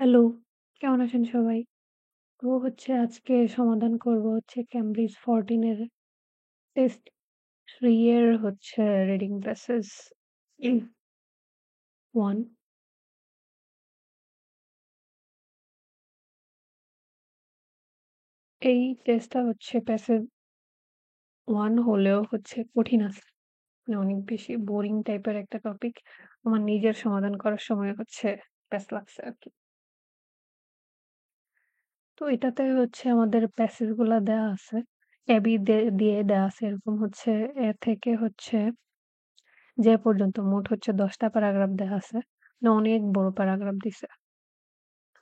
Hello, কেমন আছেন সবাই? তো আজকে সমাধান করব ক্যামব্রিজ 14 এর টেস্ট 3 এর রিডিং প্যাসেজ 1। এই টেস্টটা প্যাসেজ 1 হলেও কঠিন আছে। মানে অনেক বেশি বোরিং টাইপের একটা টপিক। আমার নিজের সমাধান করার সময় প্যাচ লাগছে আরকি। তো এটাতে আমাদের প্যাসেজ গুলা দেয়া আছে। এবি দিয়ে দেয়া আছে এরকম এ থেকে যে পর্যন্ত মোট ১০ টা প্যারাগ্রাফ দেয়া আছে। মানে অনেক বড় প্যারাগ্রাফ দিছে।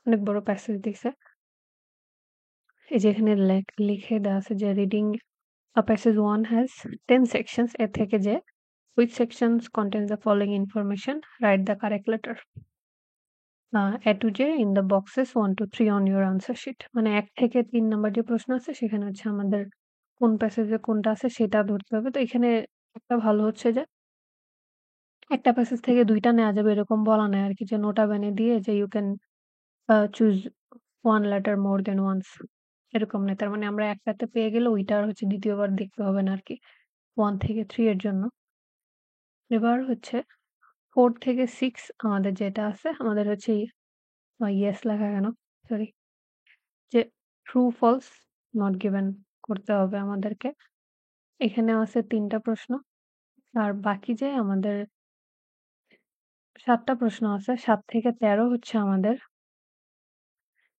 অনেক বড় প্যাসেজ দিছে। এই যে এখানে লিখে দেয়া আছে যে রিডিং প্যাসেজ 1 হ্যাজ 10 সেকশনস এর থেকে যে which sections contains the following information, write the correct letter. A to J in the boxes 1 to 3 on your answer sheet. মানে ১ থেকে ৩ নাম্বার যে প্রশ্ন আছে সেখানে আমাদের কোন প্যাসেজে কোনটা আছে সেটা ধরতে হবে। তো এখানে একটা ভালো যে একটা প্যাসেজ থেকে ২ টা নেয়া যাবে এরকম বলা নাই আরকি যে নোটা বেনে দিয়ে যে you can choose one letter more than once এরকম না। তার মানে আমরা একটাতে পেয়ে গেলে ওইটা আর ২য় বার দেখতে হবে না আরকি। 1 থেকে 3 এর জন্য। এবার 4 থেকে 6 আমাদের যেটা আছে আমাদের ইয়েস লেখা কেন? সরি যে ট্রু ফলস নট গিভেন করতে হবে আমাদেরকে। এখানেও আছে ৩ টা প্রশ্ন। আর বাকি যে আমাদের ৭ টা প্রশ্ন আছে ৭ থেকে ১৩ আমাদের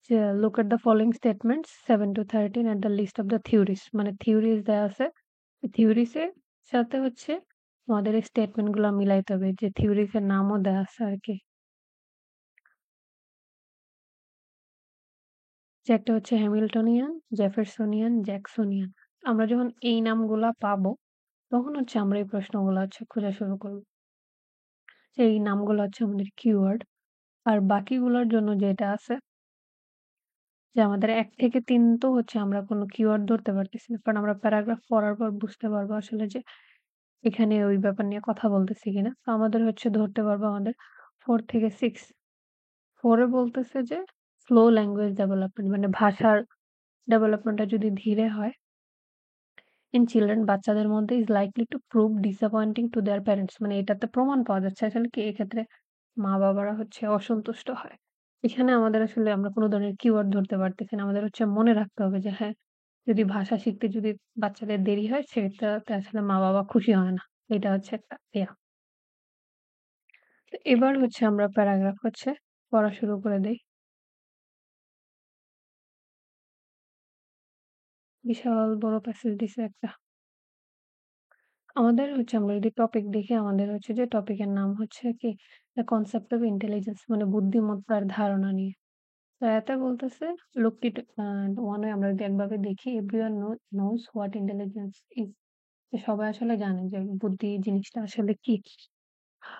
যে look at the following statements 7 to 13 at the list of the theories মানে থিওরিজ দেয়া আছে। থিওরিজ এর সাথে আমাদের এই স্টেটমেন্ট গুলা মিলাইতে হবে। যে থিওরিজ এর নামও দেয়া আছে আরকি। যে একটা হ্যামিল্টনিয়ান, জেফারসনিয়ান, জ্যাকসনিয়ান। আমরা যখন এই নামগুলা পাবো তখন আমরা এই প্রশ্নগুলা খোঁজা শুরু করব। যে এই নামগুলো আমাদের কিওয়ার্ড। আর বাকিগুলোর জন্য যেটা আছে যে আমাদের ১ থেকে ৩ তো আমরা কোনো কিওয়ার্ড ধরতে পারতেছি না। কারণ আমরা প্যারাগ্রাফ পড়ার পর বুঝতে পারবো আসলে যে এখানে ওই ব্যাপার নিয়ে কথা বলতেছি কিনা। তো আমাদের ধরতে পারবো আমাদের 4 থেকে 6। 4 এ বলতেছে যে স্লো ল্যাঙ্গুয়েজ ডেভেলপমেন্ট মানে ভাষার ডেভেলপমেন্টটা যদি ধীরে হয় ইন চিলড্রেন বাচ্চাদের মধ্যে is likely to prove disappointing to their parents মানে এটাতে প্রমাণ পাওয়া যাচ্ছে আসলে কি এক্ষেত্রে মা-বাবারা অসন্তুষ্ট হয়। এখানে আমাদের আসলে আমরা কোন ধরনের কিওয়ার্ড ধরতে পারতেছি না। আমাদের মনে রাখতে হবে যে হ্যাঁ, যদি ভাষা শিখতে যদি বাচ্চাদের দেরি হয় সেটাতে আসলে মা-বাবা খুশি হয় না। এটা একটা ইয়া। তো এবার আমরা প্যারাগ্রাফ পড়া শুরু করে দেই। বিশাল বড় প্যাসেজ দিছে একটা। আমাদের আমরা যদি টপিক দেখি আমাদের যে টপিকের নাম কি দ্য কনসেপ্ট অফ ইন্টেলিজেন্স মানে বুদ্ধিমত্তার ধারণা নিয়ে। তো এতে বলতেছে look it one way আমরা যদি একভাবে দেখি everyone knows what intelligence is যে সবাই আসলে জানে যে বুদ্ধি জিনিসটা আসলে কি।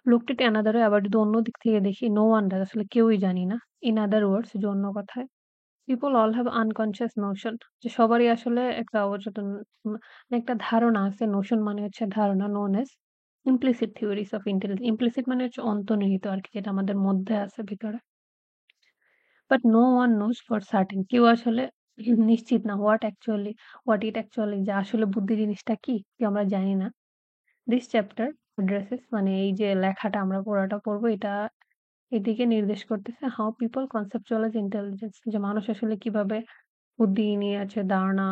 looked it another way আবার যদি অন্য দিক থেকে দেখি no one does আসলে কেউই জানি না। in other words যে অন্য কথায় people all have unconscious notion যে সবারই আসলে একটা অবচেতন একটা ধারণা আছে। নোশন মানে ধারণা known as implicit theories of intelligence implicit মানে অন্তর্নিহিত আরকি যেটা আমাদের মধ্যে আছে ভিতরে। But no one knows for certain কেউ আসলে নিশ্চিত না হোয়াট ইট অ্যাকচুয়ালি যে আসলে বুদ্ধি জিনিসটা কি আমরা জানি না। দিস চ্যাপ্টার অ্যাড্রেসেস মানে এই যে লেখাটা আমরা পড়াটা পড়বো এটা এদিকে নির্দেশ করতেছে হাউ পিপল কনসেপচুয়ালাইজ ইন্টেলিজেন্স যে মানুষ আসলে কিভাবে বুদ্ধি নিয়ে ধারণা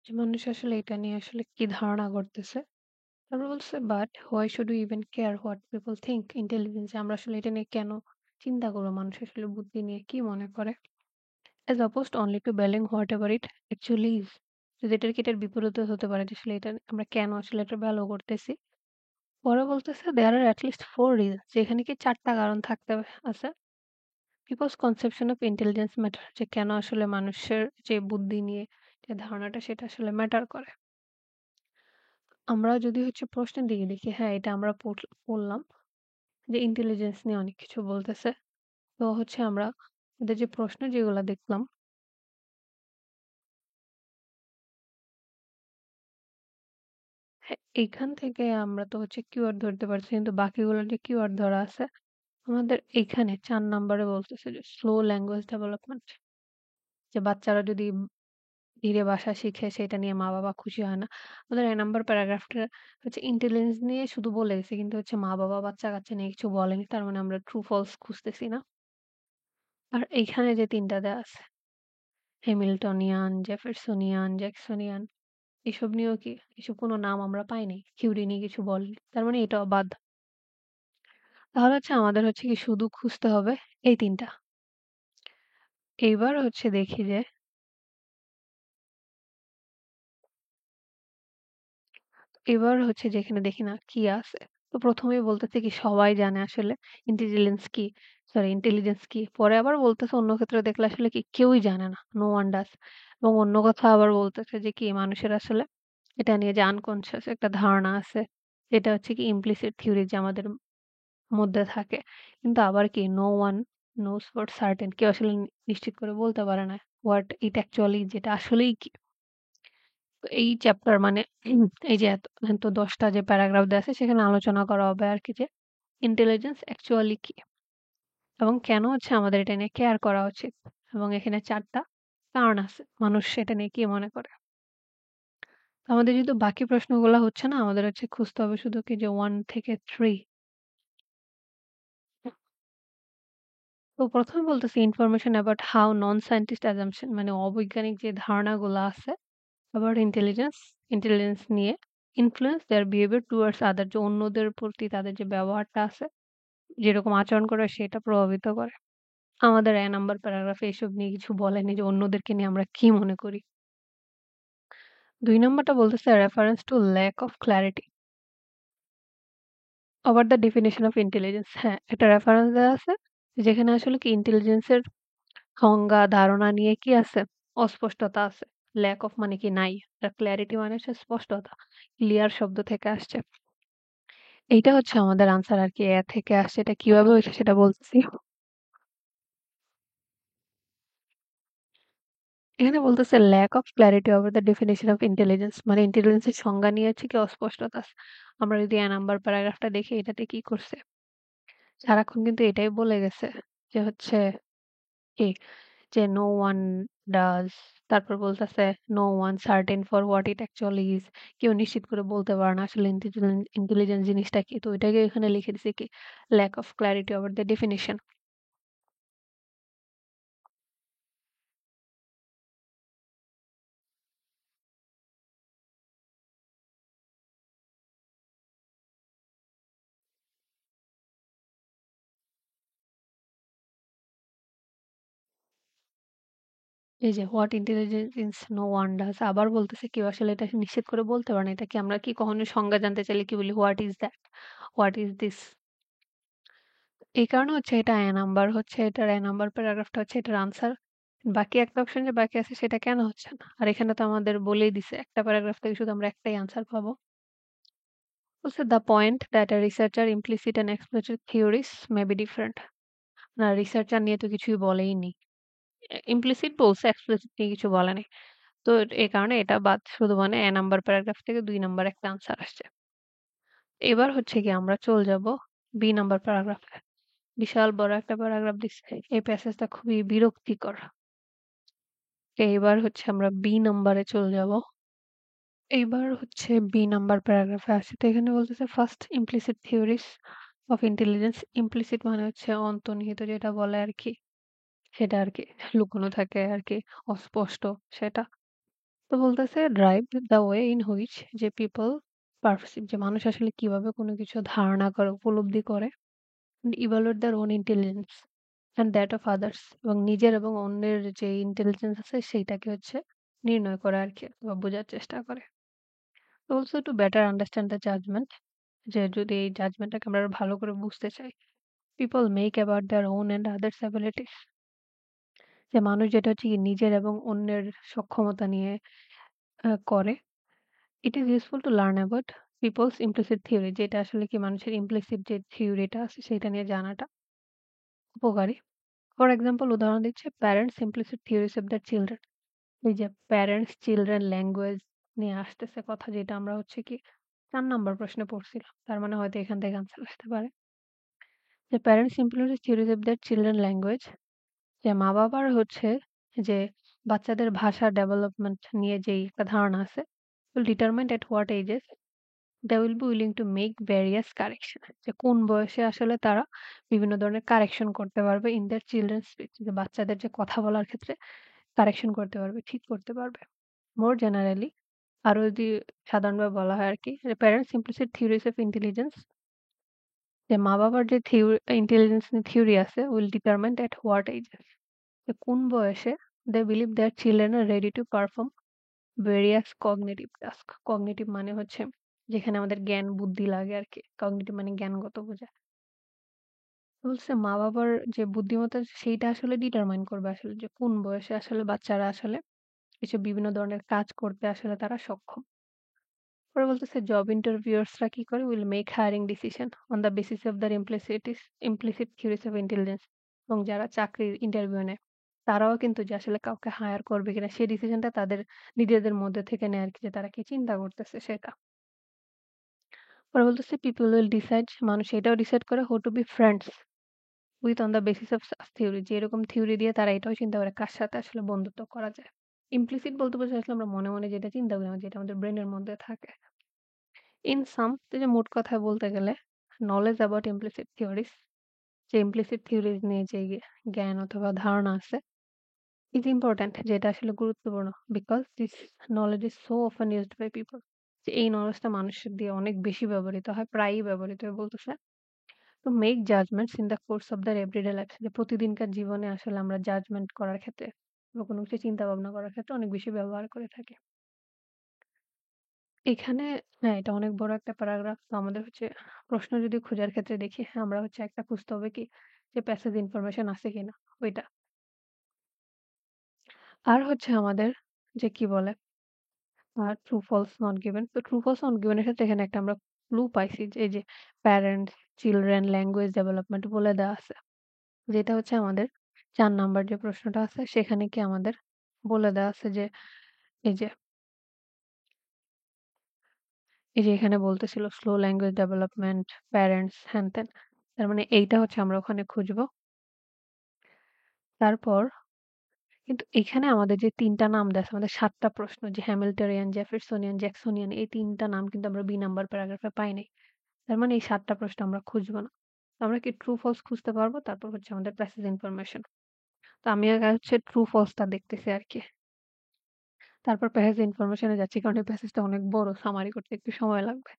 যে মানুষ আসলে এটা নিয়ে আসলে কি ধারণা করতেছে। তারপর বলছে but why should we even care what people think intelligence আমরা আসলে এটা নিয়ে কেন চিন্তা করবো মানুষ আসলে বুদ্ধি নিয়ে কি মনে করে as opposed only to valuing whatever it actually is যেটার কি এটার বিপরীতে হতে পারে যে আসলে এটা আমরা কেন আসলে এটা ভ্যালু করতেছি। পরে বলতেছে there are at least 4 reasons যেখানে কি ৪ টা কারণ থাকতে আছে because conception of intelligence matter যে কেন আসলে মানুষের যে বুদ্ধি নিয়ে যে ধারণাটা সেটা আসলে ম্যাটার করে। আমরা যদি প্রশ্নের দিকে দেখি হ্যাঁ এটা আমরা পড়লাম যে ইন্টেলিজেন্স নিয়ে অনেক কিছু বলতেছে। তো আমরা ওদের যে প্রশ্ন যেগুলা দেখলাম হ্যাঁ, এইখান থেকে আমরা তো কিওয়ার্ড ধরতে পারছি কিন্তু বাকিগুলো যে কিওয়ার্ড ধরা আছে আমাদের এইখানে ৪ নাম্বারে বলতেছে যে স্লো ল্যাঙ্গুয়েজ ডেভেলপমেন্ট। যে বাচ্চারা যদি ধীরে ভাষা শিখে সেটা নিয়ে মা-বাবা খুশি হয় না। ওদের ১ নাম্বার প্যারাগ্রাফটা হচ্ছে ইন্টেলিজেন্স নিয়ে শুধু বলে গেছে। কিন্তু হচ্ছে মা-বাবা বাচ্চা-কাচ্চা নিয়ে কিছু বলেনি। তার মানে আমরা ট্রু ফলস খুঁজতেছি না। আর এইখানে যে ৩ টা দেয়া আছে হ্যামিল্টনিয়ান, জেফারসনিয়ান, জ্যাকসনিয়ান এসব নিয়েও কি এসব কোনো নাম আমরা পাই নাই। থিওরি নিয়ে কিছু বলেনি। তার মানে এটাও বাদ। তাহলে হচ্ছে আমাদের হচ্ছে কি শুধু খুঁজতে হবে এই ৩ টা। এইবার হচ্ছে দেখি যে এবার হচ্ছে যে এখানে দেখি না কি আছে। তো ১ম এই বলতেছে কি সবাই জানে আসলে ইন্টেলিজেন্স কি, ইন্টেলিজেন্স কি। পরে আবার বলতেছে অন্য ক্ষেত্রে দেখলে আসলে কি কেউই জানে না। No one does. এবং অন্য কথা আবার বলতেছে যে কি মানুষের আসলে এটা নিয়ে যে আনকনশিয়াস একটা ধারণা আছে। যেটা হচ্ছে কি ইমপ্লিসিট থিওরি যে আমাদের মধ্যে থাকে। কিন্তু আবার কি no one knows for certain কেউ আসলে নিশ্চিত করে বলতে পারে না। হোয়াট ইট অ্যাকচুয়ালি যেটা আসলেই কি। তো এই চ্যাপ্টার মানে এই যে এত ১০ টা যে প্যারাগ্রাফ দেয়া আছে সেখানে আলোচনা করা হবে আরকি যে ইন্টেলিজেন্স অ্যাকচুয়ালি কি? এবং কেন হচ্ছে আমাদের এটা নিয়ে কেয়ার করা উচিত? এবং এখানে ৪ টা কারণ আছে। মানুষ সেটা নিয়ে কি মনে করে? তো আমাদের যেহেতু বাকি প্রশ্নগুলা হচ্ছে না, আমাদের হচ্ছে খুঁজতে হবে শুধু কি যে ১ থেকে ৩। তো ১ম এ বলতেছি information about how non scientist assumption মানে অবৈজ্ঞানিক যে ধারণাগুলা আছে অ্যাবাউট ইন্টেলিজেন্স নিয়ে ইনফ্লুয়েন্স দেয়ার বিহেভিয়ার টুয়ার্ডস আদার যে অন্যদের প্রতি তাদের যে ব্যবহারটা আছে, যেরকম আচরণ করে সেটা প্রভাবিত করে। আমাদের ১ নাম্বার প্যারাগ্রাফে এসব নিয়ে কিছু বলেনি যে অন্যদেরকে নিয়ে আমরা কি মনে করি। ২ নাম্বারটা বলতেছে reference to lack of clarity over the definition of intelligence. হ্যাঁ, একটা রেফারেন্স দেয়া আছে যেখানে আসলে কি ইন্টেলিজেন্স এর সংজ্ঞা, ধারণা নিয়ে কি আছে? অস্পষ্টতা আছে। ল্যাক অফ মানে কি নাই। আর ক্লারিটি মানে হচ্ছে স্পষ্টতা। ক্লিয়ার শব্দ থেকে আসছে। এইটা হচ্ছে আমাদের আনসার আরকি। থেকে আসছে। এটা কিভাবে হইছে সেটা বলতেছি। এখানে বলতেছে lack of clarity over the definition of intelligence মানে ইন্টেলিজেন্স এর সংজ্ঞা নিয়ে হচ্ছে কি অস্পষ্টতা আছে। আমরা যদি নাম্বার প্যারাগ্রাফটা দেখি এটাতে কি করছে? সারাক্ষণ কিন্তু এটাই বলে গেছে যে হচ্ছে কি যে নো ওয়ান ডাজ তারপর বলতেছে no one certain for what it actually is কেউ নিশ্চিত করে বলতে পারে না আসলে ইন্টেলিজেন্স জিনিসটা কি তো এটাকে এখানে লিখে দিছে কি lack of clarity over the definition এই যে what intelligence is no one does আবার বলতেছে কেউ আসলে এটা নিশ্চিত করে বলতে পারে না এটা কি আমরা কি কখনো সংজ্ঞা জানতে চাইলে কি বলি what is that what is this এই কারণে হচ্ছে এটা নাম্বার হচ্ছে এটার নাম্বার প্যারাগ্রাফটা হচ্ছে এটার আনসার বাকি একটা অপশন যে বাকি আছে সেটা কেন হচ্ছে না আর এখানে তো আমাদের বলেই দিছে একটা প্যারাগ্রাফ থেকে শুধু আমরা একটাই আনসার পাবো বলছে the point that a researcher implicit and explicit theories may be different না রিসার্চার নিয়ে তো কিছুই বলেই নি ইমপ্লিসিট বলছে এক্সপ্লিসিট নিয়ে কিছু বলে নাই তো এই কারণে এটা বাদ শুধু মানে নাম্বার প্যারাগ্রাফ থেকে ২ নাম্বার একটা আনসার আসছে এবার হচ্ছে কি আমরা চল যাব নাম্বার প্যারাগ্রাফে বিশাল বড় একটা প্যারাগ্রাফ দিচ্ছে এই প্যাসেজটা খুবই বিরক্তিকর এইবার হচ্ছে আমরা নাম্বারে চলে যাব এইবার হচ্ছে নাম্বার প্যারাগ্রাফে আছে তো এখানে বলতেছে first implicit theories of intelligence implicit মানে হচ্ছে অন্তর্নিহিত যেটা বলে আর কি সেটা আর কি লুকোনো থাকে আর কি অস্পষ্ট সেটা তো বলতেছে drive the way in which যে পিপল পারসিভ যে মানুষ আসলে কিভাবে কোনো কিছু ধারণা করে উপলব্ধি করে evaluate their own intelligence and that of others এবং নিজের এবং অন্যের যে ইন্টেলিজেন্স আছে সেইটাকে হচ্ছে নির্ণয় করে আর কি বা বোঝার চেষ্টা করে also to better understand the judgement যে যদি এই জাজমেন্টটাকে আমরা আরো ভালো করে বুঝতে চাই people make about their own and others abilities যে মানুষ যেটা হচ্ছে কি নিজের এবং অন্যের সক্ষমতা নিয়ে করে it is useful to learn about people's implicit theory যেটা আসলে কি মানুষের ইমপ্লিসিট যে থিওরিটা আছে সেটা নিয়ে জানাটা উপকারী ফর এক্সাম্পল উদাহরণ দিচ্ছে parents implicit theories of the children এই যে প্যারেন্টস চিলড্রেন ল্যাঙ্গুয়েজ নিয়ে আসতেছে কথা যেটা আমরা হচ্ছে কি ৪ নাম্বার প্রশ্নে পড়ছিলাম তার মানে হয়তো এখান থেকে আনসার আসতে পারে যে parents implement theories of their children language, যে মা-বাবার হচ্ছে যে বাচ্চাদের ভাষা ডেভেলপমেন্ট নিয়ে যেই একটা ধারণা আছে, will determine at what ages they will be willing to make various correction, যে কোন বয়সে আসলে তারা বিভিন্ন ধরনের কারেকশন করতে পারবে ইন দেয়ার চিলড্রেনস স্পিচ, যে বাচ্চাদের যে কথা বলার ক্ষেত্রে কারেকশন করতে পারবে, ঠিক করতে পারবে। মোর জেনারেলি আরো যদি সাধারণভাবে বলা হয় আরকি, যে parents implicit theories of intelligence, যে মা-বাবার যে ইন্টেলিজেন্স নিয়ে থিওরি আছে will determine at what ages, যে কোন বয়সে they believe their children are ready to perform various cognitive task. Cognitive মানে হচ্ছে যেখানে আমাদের জ্ঞান বুদ্ধি লাগে আরকি। Cognitive মানে জ্ঞানগত বোঝা। বলছে মা-বাবার যে বুদ্ধিমত্তা সেইটা আসলে ডিটারমাইন করবে আসলে যে কোন বয়সে আসলে বাচ্চারা আসলে এসব বিভিন্ন ধরনের কাজ করতে আসলে তারা সক্ষম। পরে বলতেছে জব ইন্টারভিউয়ার্সরা কি করে will make hiring decision on the basis of their implicit theories of intelligence, এবং যারা চাকরির ইন্টারভিউ নেয় তারাও কিন্তু যে আসলে কাউকে হায়ার করবে কিনা সেই ডিসিশনটা তাদের নিজেদের মধ্যে থেকে নেয় আরকি, যে তারা কি চিন্তা করতেছে সেটা। পরে বলতেছে পিপল উইল ডিসাইড, মানুষ এটাও ডিসাইড করে who to be friends with on the basis of such theory, যে এরকম থিওরি দিয়ে তারা এটাও চিন্তা করে কার সাথে আসলে বন্ধুত্ব করা যায়। ইমপ্লিসিট বলতে বোঝায় আসলে আমরা মনে, মনে যেটা চিন্তা করি না, যেটা আমাদের ব্রেইনের মধ্যে থাকে। ইন সাম, যে মোট কথায় বলতে গেলে নলেজ অ্যাবাউট ইমপ্লিসিট থিওরিজ, যে ইমপ্লিসিট থিওরিজ নিয়ে যে জ্ঞান অথবা ধারণা আছে ইজ ইম্পোর্টেন্ট, যেটা আসলে গুরুত্বপূর্ণ because this knowledge is so often used by people, যে এই নলেজটা মানুষের দিয়ে অনেক বেশি ব্যবহৃত হয়, প্রায়ই ব্যবহৃত হয় বলতেছে। To make judgements in the course of their everyday life, যে প্রতিদিনকার জীবনে আসলে আমরা জাজমেন্ট করার ক্ষেত্রে বা কোনো কিছু চিন্তা ভাবনা করার ক্ষেত্রে অনেক বেশি ব্যবহার করে থাকি। এখানে হ্যাঁ, এটা অনেক বড় একটা প্যারাগ্রাফ। তো আমাদের হচ্ছে প্রশ্ন যদি খোঁজার ক্ষেত্রে দেখি, আমরা হচ্ছে একটা খুঁজতে হবে কি যে প্যাসেজ ইনফরমেশন আছে কিনা ওইটা। আর হচ্ছে আমাদের যে কি বলে ট্রু ফলস নট গিভেন। তো ট্রু ফলস নট গিভেন এর ক্ষেত্রে এখানে একটা আমরা ক্লু পাইছি যে এই যে প্যারেন্টস, চিলড্রেন, ল্যাঙ্গুয়েজ ডেভেলপমেন্ট বলে দেওয়া আছে। যেটা হচ্ছে আমাদের ৪ নাম্বার যে প্রশ্নটা আছে সেখানে কি আমাদের বলে দেওয়া আছে যে এই যে এখানে বলতেছিল স্লো ল্যাঙ্গুয়েজ ডেভেলপমেন্ট, প্যারেন্টস হ্যান-ত্যান। তার মানে এইটা হচ্ছে আমরা ওখানে খুঁজবো। তারপর কিন্তু এখানে আমাদের যে ৩ টা নাম দেয়া আছে, আমাদের ৭ টা প্রশ্ন, যে হ্যামিল্টনিয়ান, জেফারসনিয়ান, জ্যাকসনিয়ান, এই ৩ টা নাম কিন্তু আমরা বি নাম্বার প্যারাগ্রাফে পাই নাই। তার মানে এই ৭ টা প্রশ্ন আমরা খুঁজবো না। আমরা কি ট্রু ফলস খুঁজতে পারবো? তারপর হচ্ছে আমাদের প্যাসেজ ইনফরমেশন। তো আমি আগে হচ্ছে ট্রু ফলস টা দেখতেছি আরকি। তারপর প্যাসেজ ইনফরমেশন এ যাচ্ছি, কারণ এই প্যাসেজটা অনেক বড়, সামারি করতে একটু সময় লাগবে।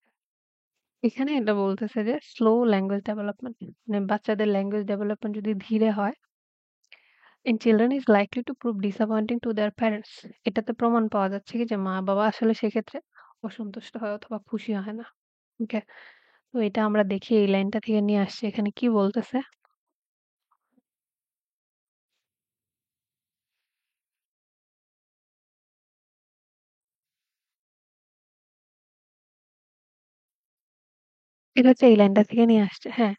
এখানে এটা বলতেছে যে স্লো ল্যাঙ্গুয়েজ ডেভেলপমেন্ট, মানে বাচ্চাদের ল্যাঙ্গুয়েজ ডেভেলপমেন্ট যদি ধীরে হয় in children is likely to prove disappointing to their parents. এটাতে প্রমাণ পাওয়া যাচ্ছে কি যে মা-বাবা আসলে সেক্ষেত্রে অসন্তুষ্ট হয় অথবা খুশি হয় না। ওকে? তো এটা আমরা দেখি এই লাইনটা থেকে নিয়ে আসছি। এখানে কি বলতেছে? এটা হচ্ছে এই লাইনটা থেকে নিয়ে আসছে। হ্যাঁ,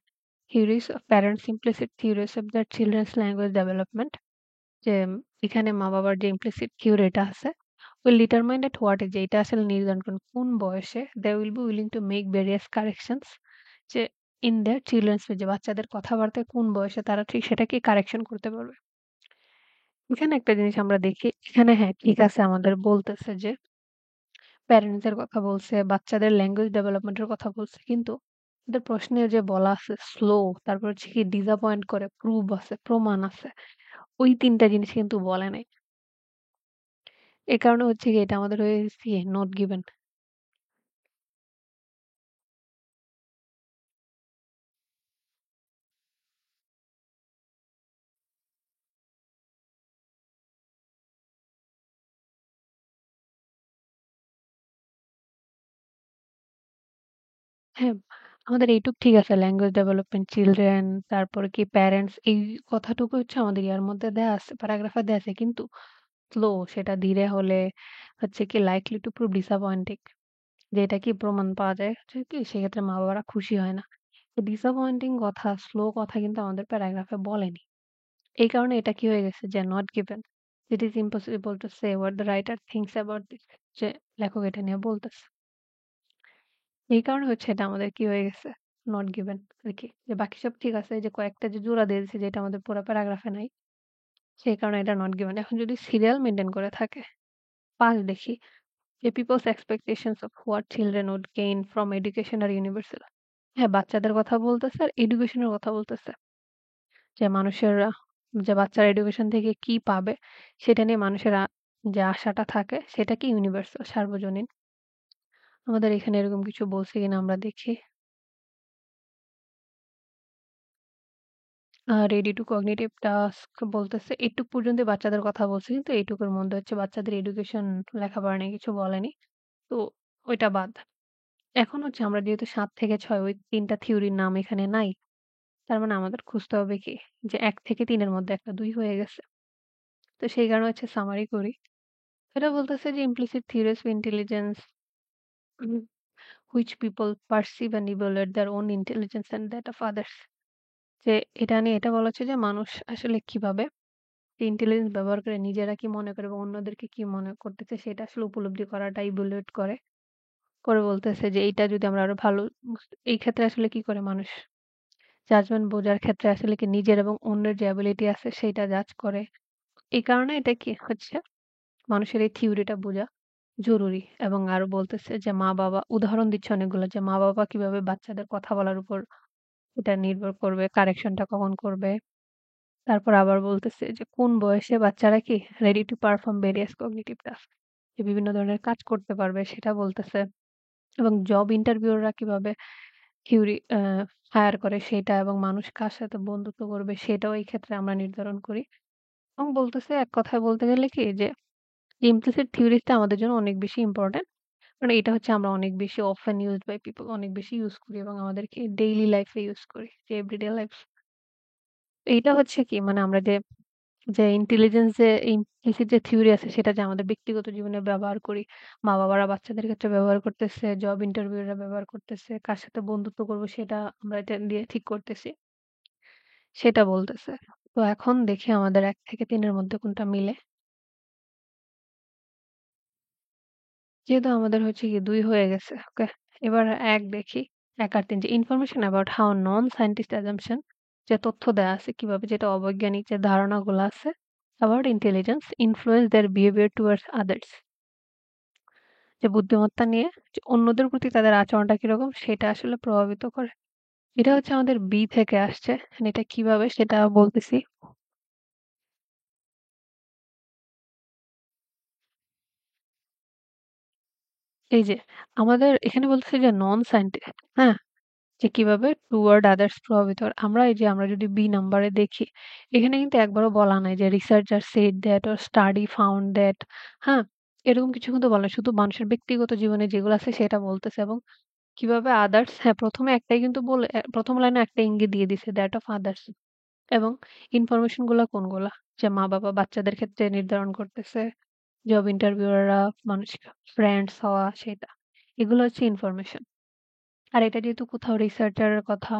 theories of parents implicit theories of their children's language development, যে এখানে মা-বাবার যে implicit theory টা আছে will determine at what age, এটা আসলে নির্ধারণ করুন কোন বয়সে they will be willing to make various corrections, যে in their children's যে বাচ্চাদের কথাবার্তায় কোন বয়সে তারা ঠিক সেটাকে কারেকশন করতে পারবে। এখানে একটা জিনিস আমরা দেখি, এখানে হ্যাঁ, ঠিক আছে আমাদের বলতেছে যে প্যারেন্টস এর কথা বলছে, বাচ্চাদের ল্যাঙ্গুয়েজ ডেভেলপমেন্ট এর কথা বলছে। কিন্তু ওদের প্রশ্নে যে বলা আছে স্লো, তারপর হচ্ছে কি ডিসঅ্যাপয়েন্ট করে, প্রুভ আছে, প্রমাণ আছে। ওই ৩ টা জিনিস কিন্তু বলে নাই। এ কারণে হচ্ছে কি এটা আমাদের হয়ে গেছে কি নট গিভেন। হ্যাঁ, আমাদের এইটুক ঠিক আছে। ল্যাঙ্গুয়েজ ডেভেলপমেন্ট, চিলড্রেন, তারপরে কি প্যারেন্টস, এই কথাটুকু হচ্ছে আমাদের ইয়ার মধ্যে দেয়া আছে, প্যারাগ্রাফে দেয়া আছে। কিন্তু স্লো, সেটা ধীরে হলে হচ্ছে কি লাইকলি টু প্রুভ ডিসঅ্যাপয়েন্টিং, যে এটা কি প্রমাণ পাওয়া যায় হচ্ছে কি সেক্ষেত্রে মা-বাবারা খুশি হয় না। তো ডিসঅ্যাপয়েন্টিং কথা, স্লো কথা কিন্তু আমাদের প্যারাগ্রাফে বলেনি। এই কারণে এটা কি হয়ে গেছে যে not given. It is impossible to say what the writer thinks about this, যে লেখক এটা নিয়ে বলতেছে। এই কারণে হচ্ছে এটা আমাদের কি হয়ে গেছে নট গিভেন আরকি। যে বাকি সব ঠিক আছে। এই যে কয়েকটা যে জোড়া দিয়ে দিছে যেটা আমাদের পুরা প্যারাগ্রাফে নাই। সেই কারণে এটা নট গিভেন। এখন যদি সিরিয়াল মেইনটেইন করে থাকে, ৫ দেখি যে people's expectations of what children would gain from education are universal. হ্যাঁ, বাচ্চাদের কথা বলতেছে আর এডুকেশনের কথা বলতেছে। যে মানুষের যে বাচ্চারা এডুকেশন থেকে কি পাবে সেটা নিয়ে মানুষের যে আশাটা থাকে সেটা কি ইউনিভার্সাল সার্বজনীন। আমাদের এখানে এরকম কিছু বলছে কিনা আমরা দেখি। রেডি টু কগনিটিভ টাস্ক বলতেছে এইটুক পর্যন্ত বাচ্চাদের কথা বলছে কিন্তু এইটুকুর মধ্যে হচ্ছে বাচ্চাদের এডুকেশন লেখাপড়া নিয়ে কিছু বলেনি। তো ওইটা বাদ। এখন হচ্ছে আমরা যেহেতু ৭ থেকে ৬ ওই ৩ টা থিওরির নাম এখানে নাই। তার মানে আমাদের খুঁজতে হবে কি যে ১ থেকে ৩ এর মধ্যে একটা ২ হয়ে গেছে। তো সেই কারণে হচ্ছে সামারি করি। এটা বলতেছে যে implicit theories of intelligence which people perceive and evaluate their own intelligence and that of others. যে এটা নিয়ে এটা বলা হচ্ছে যে মানুষ আসলে কিভাবে ইন্টেলিজেন্স ব্যবহার করে নিজেরা কি মনে করে এবং অন্যদেরকে কি মনে করতেছে সেটা আসলে উপলব্ধি করাটা ইভ্যালুয়েট করে। করে বলতেছে যে এইটা যদি আমরা আরো ভালো এই ক্ষেত্রে আসলে কি করে মানুষ জাজমেন্ট বোঝার ক্ষেত্রে আসলে কি নিজের এবং অন্যের যে অ্যাবিলিটি আছে সেইটা জাজ করে। এই কারণে এটা কি হচ্ছে মানুষের এই থিওরিটা বোঝা জরুরি। এবং আরো বলতেছে যে মা-বাবা উদাহরণ দিচ্ছে অনেকগুলো যে মা-বাবা কিভাবে বাচ্চাদের কথা বলার উপর এটা নির্ভর করবে, কারেকশনটা কখন করবে। তারপর আবার বলতেছে যে কোন বয়সে বাচ্চারা কি ready to perform various cognitive task যে বিভিন্ন ধরনের কাজ করতে পারবে সেটা বলতেছে। এবং জব ইন্টারভিউরা কিভাবে থিওরি হায়ার করে সেটা এবং মানুষ কার সাথে বন্ধুত্ব করবে সেটাও এই ক্ষেত্রে আমরা নির্ধারণ করি। এবং বলতেছে এক কথায় বলতে গেলে কি যে ইমপ্লিসিট থিওরিটা আমাদের জন্য অনেক বেশি ইম্পোর্টেন্ট। মানে এটা হচ্ছে আমরা অনেক বেশি অফেন ইউজড বাই পিপল অনেক বেশি ইউজ করি এবং আমাদেরকে ডেইলি লাইফে ইউজ করি যে এভরিডে লাইফ। এইটা হচ্ছে কি মানে আমরা যে যে ইন্টেলিজেন্স যে ইমপ্লিসিট যে থিওরি আছে সেটা যে আমাদের ব্যক্তিগত জীবনে ব্যবহার করি। মা-বাবারা বাচ্চাদের ক্ষেত্রে ব্যবহার করতেছে, জব ইন্টারভিউরা ব্যবহার করতেছে, কার সাথে বন্ধুত্ব করব সেটা আমরা এটা দিয়ে ঠিক করতেছি। সেটা বলতেছে। তো এখন দেখি আমাদের ১ থেকে ৩ এর মধ্যে কোনটা মিলে। যেহেতু আমাদের হচ্ছে কি ২ হয়ে গেছে। ওকে। এবার ১ দেখি। ১ আর ৩ যে information about how non scientist assumption যে তথ্য দেয়া আছে কিভাবে যেটা অবৈজ্ঞানিক যে ধারণাগুলো আছে about intelligence influence there behaviour towards others যে বুদ্ধিমত্তা নিয়ে যে অন্যদের প্রতি তাদের আচরণটা কিরকম সেটা আসলে প্রভাবিত করে। এটা হচ্ছে আমাদের বি থেকে আসছে। এটা কিভাবে সেটা বলতেছি। এই যে আমাদের এখানে বলতেছে যে নন সায়েন্টিস্ট, হ্যাঁ? যে কিভাবে টুয়ার্ড আদার্স প্রভাবিত করে। আমরা এই যে আমরা যদি বি নাম্বারে দেখি, এখানে কিন্তু একবারও বলা নাই যে researcher said that or study found that, হ্যাঁ? এরকম কিছু কিন্তু বলা নাই। শুধু মানুষের ব্যক্তিগত জীবনে যেগুলো আছে সেটা বলতেছে এবং কিভাবে আদার্স হ্যাঁ, ১ম এ একটাই কিন্তু বলে ১ম লাইনে একটা ইঙ্গিত দিয়ে দিছে দ্যাট অফ আদার্স এবং ইনফরমেশন গুলা কোনগুলা? যে মা-বাবা বাচ্চাদের ক্ষেত্রে নির্ধারণ করতেছে, জব ইন্টারভিউয়াররা মানুষ ফ্রেন্ডস হওয়া সেটা। এগুলো হচ্ছে ইনফরমেশন। আর এটা যেহেতু কোথাও রিসার্চারের কথা,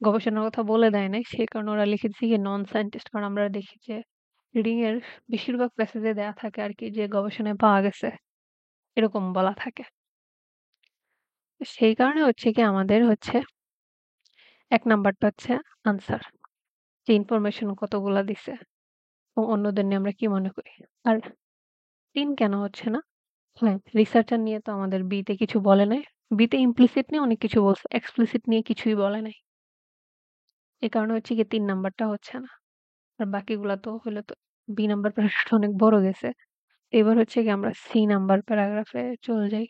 গবেষণার কথা বলে দেয় নাই, সে কারণে ওরা লিখেছে কি নন সায়েন্টিস্ট। কারণ আমরা দেখি যে রিডিং এর বেশিরভাগ প্যাসেজে দেয়া থাকে আরকি যে গবেষণায় পাওয়া গেছে, এরকম বলা থাকে। তো সেই কারণে হচ্ছে কি আমাদের হচ্ছে ১ নাম্বারটা হচ্ছে আনসার। যে ইনফরমেশন কতগুলা দিছে এবং অন্যদের নিয়ে আমরা কি মনে করি। আর ৩ কেন হচ্ছে না? হ্যাঁ, রিসার্চার নিয়ে তো আমাদের বি তে কিছু বলে নাই। বি তে ইমপ্লিসিট নিয়ে অনেক কিছু বলছে। এক্সপ্লিসিট নিয়ে কিছুই বলে নাই। এ কারণে হচ্ছে গিয়ে ৩ নাম্বারটা হচ্ছে না। আর বাকিগুলা তো হইলে তো বি নাম্বার প্যারাগ্রাফটা অনেক বড় গেছে। এবার হচ্ছে গিয়ে আমরা সি নাম্বার প্যারাগ্রাফে চলে যাই।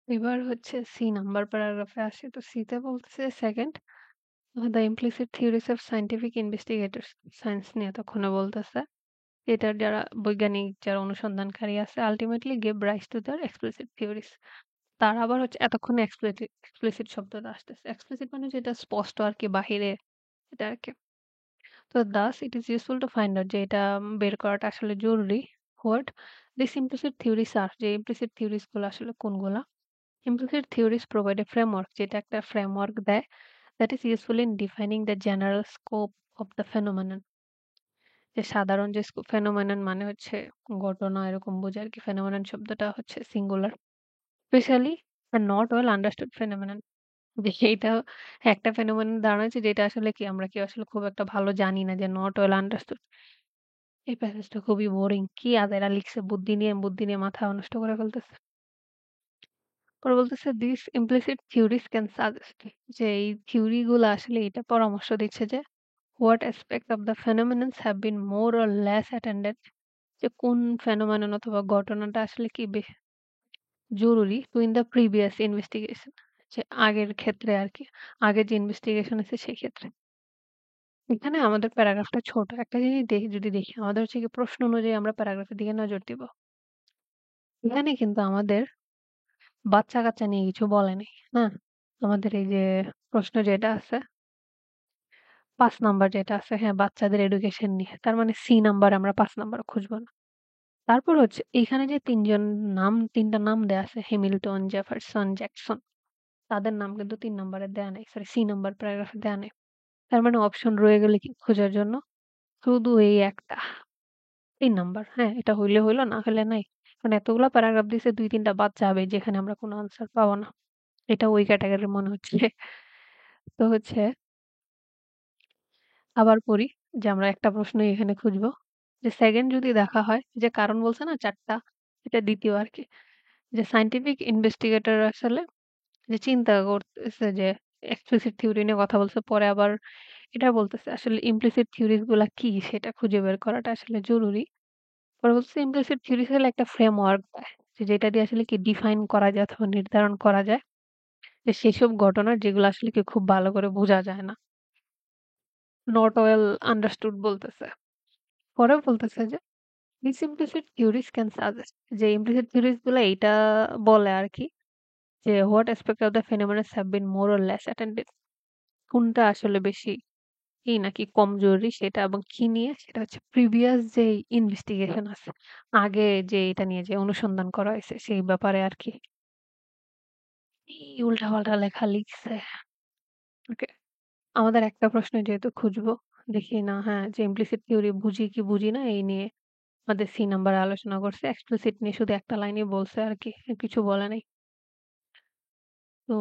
এবার হচ্ছে সি নাম্বার প্যারাগ্রাফে আসি। তো সি তে বলতেছে 2nd the implicit theories of scientific investigators science নিয়ে এতক্ষণে বলতেছে। এটার যারা বৈজ্ঞানিক যারা অনুসন্ধানকারী আছে ultimately give rise to their explicit theories. তার আবার হচ্ছে এতক্ষণে এক্সপ্লিসিট শব্দটা আসতেছে। এক্সপ্লিসিট মানে যেটা স্পষ্ট আরকি বাহিরে এটা আরকি। তো thus it is useful to find out যে এটা বের করাটা আসলে জরুরি। What these implicit theories are যে implicit theories গুলো আসলে কোনগুলা? Implicit theories provide a framework যেটা একটা ফ্রেমওয়ার্ক দেয় that is useful in defining the general scope of the phenomenon যে সাধারণ যে ফেনোমেনন মানে হচ্ছে ঘটনা এরকম বোঝায় আরকি। ফেনোমেনন শব্দটা হচ্ছে singular. Specially not well understood phenomenon. যে এইটা একটা ফেনোমেনন ধারণা হচ্ছে যেটা আসলে কি আমরা কেউ আসলে খুব একটা ভালো জানি না যে নট ওয়েল আন্ডারস্টুড। এই প্যাসেজটা খুবই বোরিং। কি আজাইরা লিখছে বুদ্ধি নিয়ে মাথা নষ্ট করে ফেলতেছে। পরে বলতেছে this implicit theories can suggest যে এই থিওরি গুলা আসলে এটা পরামর্শ দিচ্ছে যে what aspect of the phenomenons have been more or less attended যে কোন ফেনোমেনন অথবা ঘটনাটা আসলে কি জরুরি to in the previous investigation যে আগের ক্ষেত্রে আর কি আগের যে ইনভেস্টিগেশন আছে সেই ক্ষেত্রে এখানে আমাদের প্যারাগ্রাফটা ছোট একটা জিনিস দেখি যদি দেখি আমাদের হচ্ছে কি প্রশ্ন অনুযায়ী আমরা প্যারাগ্রাফের দিকে নজর দিব এখানে কিন্তু আমাদের বাচ্চা কাচ্চা নিয়ে কিছু বলে নাই হ্যাঁ আমাদের এই যে প্রশ্ন যেটা আছে ৫ নাম্বার যেটা আছে হ্যাঁ, বাচ্চাদের এডুকেশন নিয়ে। তার মানে সি নাম্বার আমরা ৫ নাম্বার খুঁজব না। তারপর হচ্ছে এইখানে যে ৩ জন ৩ টা নাম দেয়া আছে হ্যামিল্টন, জেফারসন, জ্যাকসন। তাদের নাম কিন্তু ৩ নাম্বারে দেয়া নাই। সরি সি নাম্বার প্যারাগ্রাফে দেয়া নাই। তার মানে অপশন রয়ে গেলে কি খোঁজার জন্য? শুধু এই একটা ৩ নাম্বার। হ্যাঁ, এটা হইলে হইল না হইলে নাই। কারণ এতগুলা প্যারাগ্রাফ দিছে ২-৩ টা বাদ যাবে যেখানে আমরা কোনো আনসার পাবো না। এটা ওই ক্যাটেগরির মনে হচ্ছে। তো হচ্ছে আবার পড়ি যে আমরা একটা প্রশ্নই এখানে খুঁজবো। যে সেকেন্ড যদি দেখা হয় যে কারণ বলছে না ৪ টা এটা ২য় আরকি। যে সায়েন্টিফিক ইনভেস্টিগেটর আসলে যে চিন্তা করতেছে যে এক্সপ্লিসিট থিওরি নিয়ে কথা বলছে পরে আবার এটা বলতেছে আসলে ইমপ্লিসিট থিওরিজ গুলা কি সেটা খুঁজে বের করাটা আসলে জরুরি। পরে বলতেছে ইমপ্লিসিট থিওরিজ হলো একটা ফ্রেমওয়ার্ক দেয় যে যেটা দিয়ে আসলে কি ডিফাইন করা যায় অথবা নির্ধারণ করা যায় যে সেসব ঘটনা যেগুলো আসলে কি খুব ভালো করে বোঝা যায় না। নট ওয়েল আন্ডারস্টুড বলতেছে। পরেও বলতেছে যে These implicit theories can suggest যে implicit theories গুলা এইটা বলে আরকি যে what aspect of the phenomena have been more or less attended কোনটা আসলে বেশি নাকি কম জরুরি সেটা এবং কি নিয়ে সেটা হচ্ছে প্রিভিয়াস যে ইনভেস্টিগেশন আছে আগে যে এটা নিয়ে যে অনুসন্ধান করা হয়েছে সেই ব্যাপারে আরকি এই উল্টাপাল্টা লেখা লিখছে ওকে আমাদের একটা প্রশ্ন যেহেতু খুঁজবো দেখি না হ্যাঁ যে ইমপ্লিসিট থিওরি বুঝি কি বুঝি না এই নিয়ে আমাদের সি নাম্বারে আলোচনা করছে এক্সপ্লিসিট নিয়ে শুধু একটা লাইনই বলছে আর কি কিছু বলে নাই তো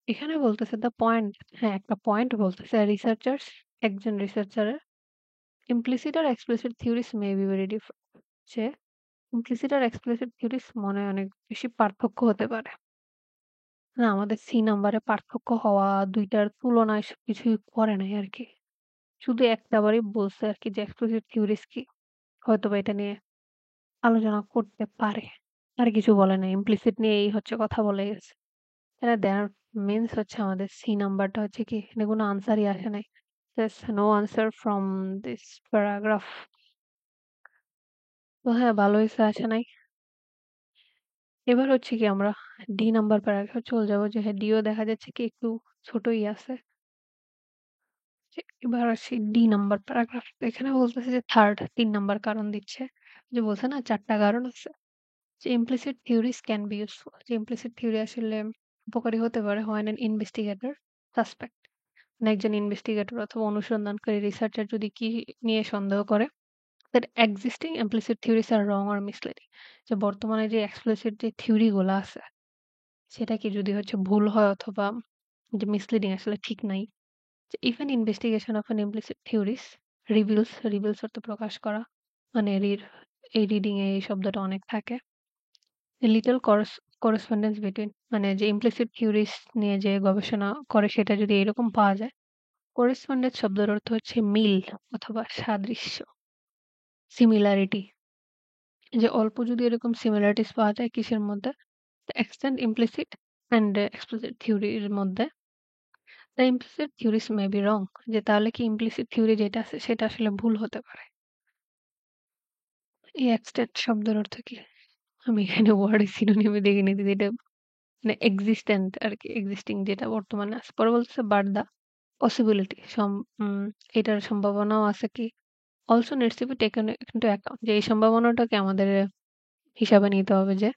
এখানে বলতেছে দ্য পয়েন্ট হ্যাঁ একটা পয়েন্ট বলতেছে রিসার্চার্স একজন রিসার্চারের ইমপ্লিসিট আর explicit theories may be very different যে ইমপ্লিসিট আর এক্সপ্লিসিট থিওরিস মনে হয় অনেক বেশি পার্থক্য হতে পারে না আমাদের সি নাম্বারে পার্থক্য হওয়া দুইটার তুলনায় কিছুই করে নাই আর কি শুধু একটা বারই বলছে আর কি যে এক্সপ্লিসিট থিওরিস কি হয়তোবা এটা নিয়ে আলোচনা করতে পারে আর কিছু বলে নাই ইমপ্লিসিট নিয়ে এই হচ্ছে কথা বলে গেছে এরা দেয়ার মিনস হচ্ছে আমাদের সি নাম্বারটা হচ্ছে কি এখানে কোনো আনসারই আসে নাই there's no answer from this paragraph তো হ্যাঁ ভালো হয়েছে আসে নাই এবার হচ্ছে কি আমরা ডি নাম্বার প্যারাগ্রাফে চলে যাবো যে হ্যাঁ ডিও দেখা যাচ্ছে কি একটু ছোটই আছে যে এবার আসি ডি নাম্বার প্যারাগ্রাফ এখানে বলতেছে যে থার্ড ৩ নাম্বার কারণ দিচ্ছে যে বলছে না ৪ টা কারণ আছে যে implicit theories can be useful যে implicit theory আসলে উপকারী হতে পারে when an investigator suspect মানে একজন ইনভেস্টিগেটর অথবা অনুসন্ধানকারী রিসার্চার যদি কি নিয়ে সন্দেহ করে that existing implicit theories are wrong or misleading যে বর্তমানে যে explicit যে থিওরি গুলো আছে সেটা কি যদি হচ্ছে ভুল হয় অথবা যে মিসলিডিং আসলে ঠিক নাই যে even investigation of an implicit theories reveals অর্থ প্রকাশ করা মানে এই রিডিং এ এই শব্দটা অনেক থাকে a little correspondence between মানে যে implicit theories নিয়ে যে গবেষণা করে সেটা যদি এরকম পাওয়া যায় correspondence শব্দের অর্থ হচ্ছে মিল অথবা সাদৃশ্য সিমিলারিটি যে অল্প যদি এরকম সিমিলারিটিস পাওয়া যায় কিসের মধ্যে the extent implicit and explicit থিওরির মধ্যে the implicit theories may be wrong যে তাহলে কি implicit থিওরি যেটা আছে সেটা আসলে ভুল হতে পারে এই extent শব্দের অর্থ কি আমি এখানে ওয়ার্ড সিনোনিমে দেখে নিতে এটা মানে এক্সিস্টেন্ট আরকি এক্সিস্টিং যেটা বর্তমানে আছে। পরে বলতেছে বাট দ্যা পসিবিলিটি এটার সম্ভাবনাও আছে কি also needs to be taken into account যে এই সম্ভাবনাটাকে আমাদের হিসাবে নিতে হবে যে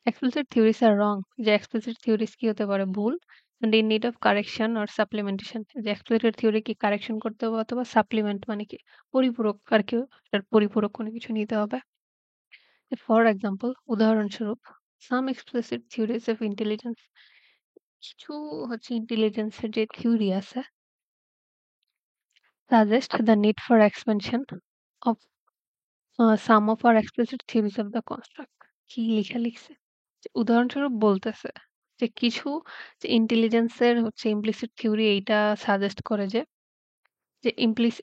এক্সপ্লিসিট থিওরিস আর রং যে এক্সপ্লিসিট থিওরিস কি হতে পারে ভুল and in need of correction or supplementation যে explicit theory কি কারেকশন করতে হবে অথবা সাপ্লিমেন্ট মানে কি পরিপূরক আর কি এটার পরিপূরক কোনো কিছু নিতে হবে। ফর এক্সাম্পল উদাহরণস্বরূপ some explicit theories of intelligence কিছু হচ্ছে ইন্টেলিজেন্সের যে থিওরি আছে suggest the need for expansion of some of our explicit theories of the construct কি লেখা লিখছে যে উদাহরণস্বরূপ বলতেছে যে কিছু যে ইন্টেলিজেন্সের হচ্ছে ইমপ্লিসিট থিওরি এইটা সাজেস্ট করে যে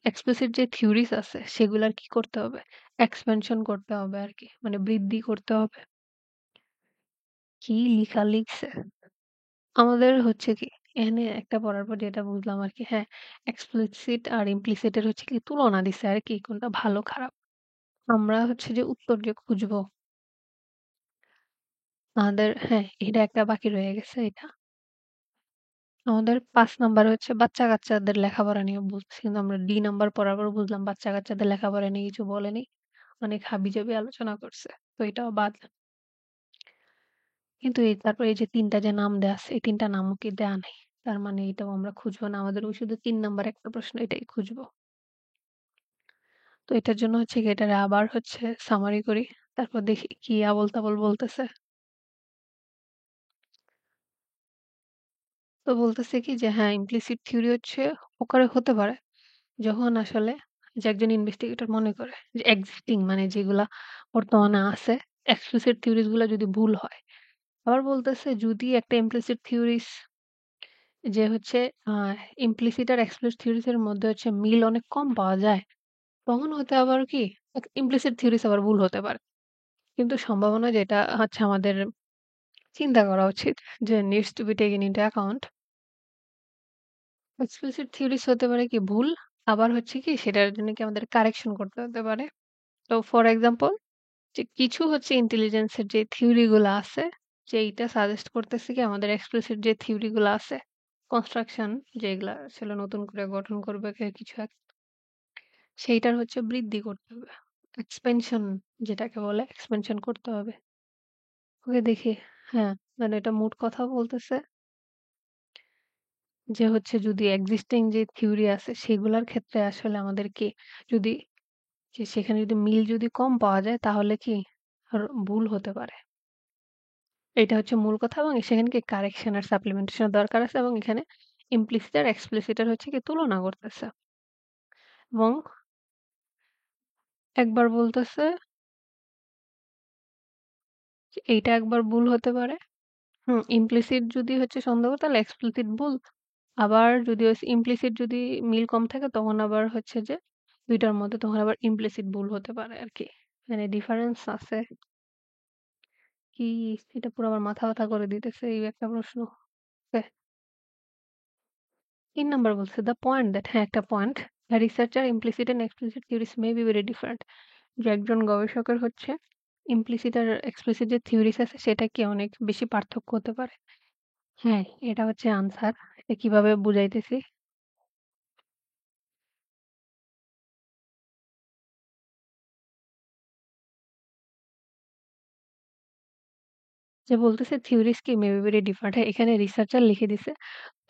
এক্সপ্লিসিট যে থিওরিজ আছে সেগুলার কি করতে হবে এক্সপেনশন করতে হবে আর কি মানে বৃদ্ধি করতে হবে কি লেখা লিখছে আমাদের হচ্ছে কি এখানে একটা পড়ার পর যেটা বুঝলাম আর কি হ্যাঁ এক্সপ্লিসিট আর ইমপ্লিসিটের হচ্ছে কি তুলনা দিছে আর কি কোনটা ভালো খারাপ আমরা হচ্ছে যে উত্তর যে খুঁজবো আমাদের হ্যাঁ এটা একটা বাকি রয়ে গেছে এটা আমাদের ৫ নাম্বার হচ্ছে বাচ্চা-কাচ্চাদের লেখাপড়া নিয়ে বলতেছে। কিন্তু আমরা ডি নাম্বার পড়ার পর বুঝলাম বাচ্চা-কাচ্চাদের লেখাপড়া নিয়ে কিছু বলেনি। অনেক হাবিজাবি আলোচনা করছে। তো এটাও বাদ। কিন্তু তারপর এই যে ৩ টা যে নাম দেয়া আছে, এই ৩ টা নামও কি দেয়া নাই। তার মানে এটাও আমরা খুঁজবো না। আমাদের ওই শুধু ৩ নাম্বার একটা প্রশ্ন এটাই খুঁজবো। তো এটার জন্য হচ্ছে গিয়ে এটারে আবার হচ্ছে সামারি করি। তারপর দেখি কি আবোল-তাবোল বলতেছে। তো বলতেছে কি যে হ্যাঁ, ইমপ্লিসিট থিওরি হচ্ছে প্রকারে হতে পারে। যখন আসলে যে একজন ইনভেস্টিগেটর মনে করে যে এক্সিস্টিং মানে যেগুলা বর্তমানে আছে এক্সপ্লিসিট থিওরিজ গুলা যদি ভুল হয় আবার বলতেছে যদি একটা ইমপ্লিসিট থিওরিজ যে হচ্ছে ইমপ্লিসিট আর এক্সপ্লিসিট থিওরিজ এর মধ্যে হচ্ছে মিল অনেক কম পাওয়া যায় তখন হতে আবার কি ইমপ্লিসিট থিওরিজ আবার ভুল হতে পারে কিন্তু সম্ভাবনা যেটা হচ্ছে আমাদের চিন্তা করা উচিত যে needs to be taken into account explicit theories হতে পারে কি ভুল আবার হচ্ছে কি সেটার জন্য কি আমাদের কারেকশন করতে হতে পারে তো ফর এক্সাম্পল যে কিছু হচ্ছে ইন্টেলিজেন্সের যে থিওরি গুলো আছে যে এইটা সাজেস্ট করতেছে কি আমাদের এক্সপ্লিসিট যে থিওরি গুলো আছে কনস্ট্রাকশন যেগুলা আসলে নতুন করে গঠন করবে কিছু এক সেইটার হচ্ছে বৃদ্ধি করতে হবে এক্সপেনশন যেটাকে বলে এক্সপেনশন করতে হবে ওকে দেখি হ্যাঁ মানে এটা মোট কথা বলতেছে যে হচ্ছে যদি এক্সিস্টিং যে থিওরি আছে সেগুলোর ক্ষেত্রে আসলে আমাদেরকে যদি যে সেখানে যদি মিল যদি কম পাওয়া যায় তাহলে কি আর ভুল হতে পারে এটা হচ্ছে মূল কথা এবং সেখানে কি কারেকশন আর সাপ্লিমেন্টেশন এর দরকার আছে এবং এখানে ইমপ্লিসিট আর এক্সপ্লিসিট এর হচ্ছে কি তুলনা করতেছে এবং একবার বলতেছে যে এইটা একবার ভুল হতে পারে ইমপ্লিসিট যদি হচ্ছে সন্দেহ তাহলে এক্সপ্লিসিট ভুল আবার যদি ইমপ্লিসিট যদি মিল কম থাকে তখন আবার হচ্ছে যে দুইটার মধ্যে তখন আবার ইমপ্লিসিট ভুল হতে পারে আর কি মানে ডিফারেন্স আছে কি এটা পুরো আমার মাথা ব্যথা করে দিতেছে এই একটা প্রশ্ন ৩ নাম্বার বলছে দ্য পয়েন্ট দ্যাট হ্যাঁ, একটা point the researcher implicit and explicit theories may be very different যে একজন গবেষকের হচ্ছে ইমপ্লিসিট আর এক্সপ্লিসিট যে থিওরিস আছে সেটা কি অনেক বেশি পার্থক্য হতে পারে হ্যাঁ এটা হচ্ছে আনসার এটা কিভাবে বুঝাইতেছি যে বলতেছে থিওরিস কি মে বি ভেরি ডিফারেন্ট হ্যাঁ এখানে রিসার্চার লিখে দিছে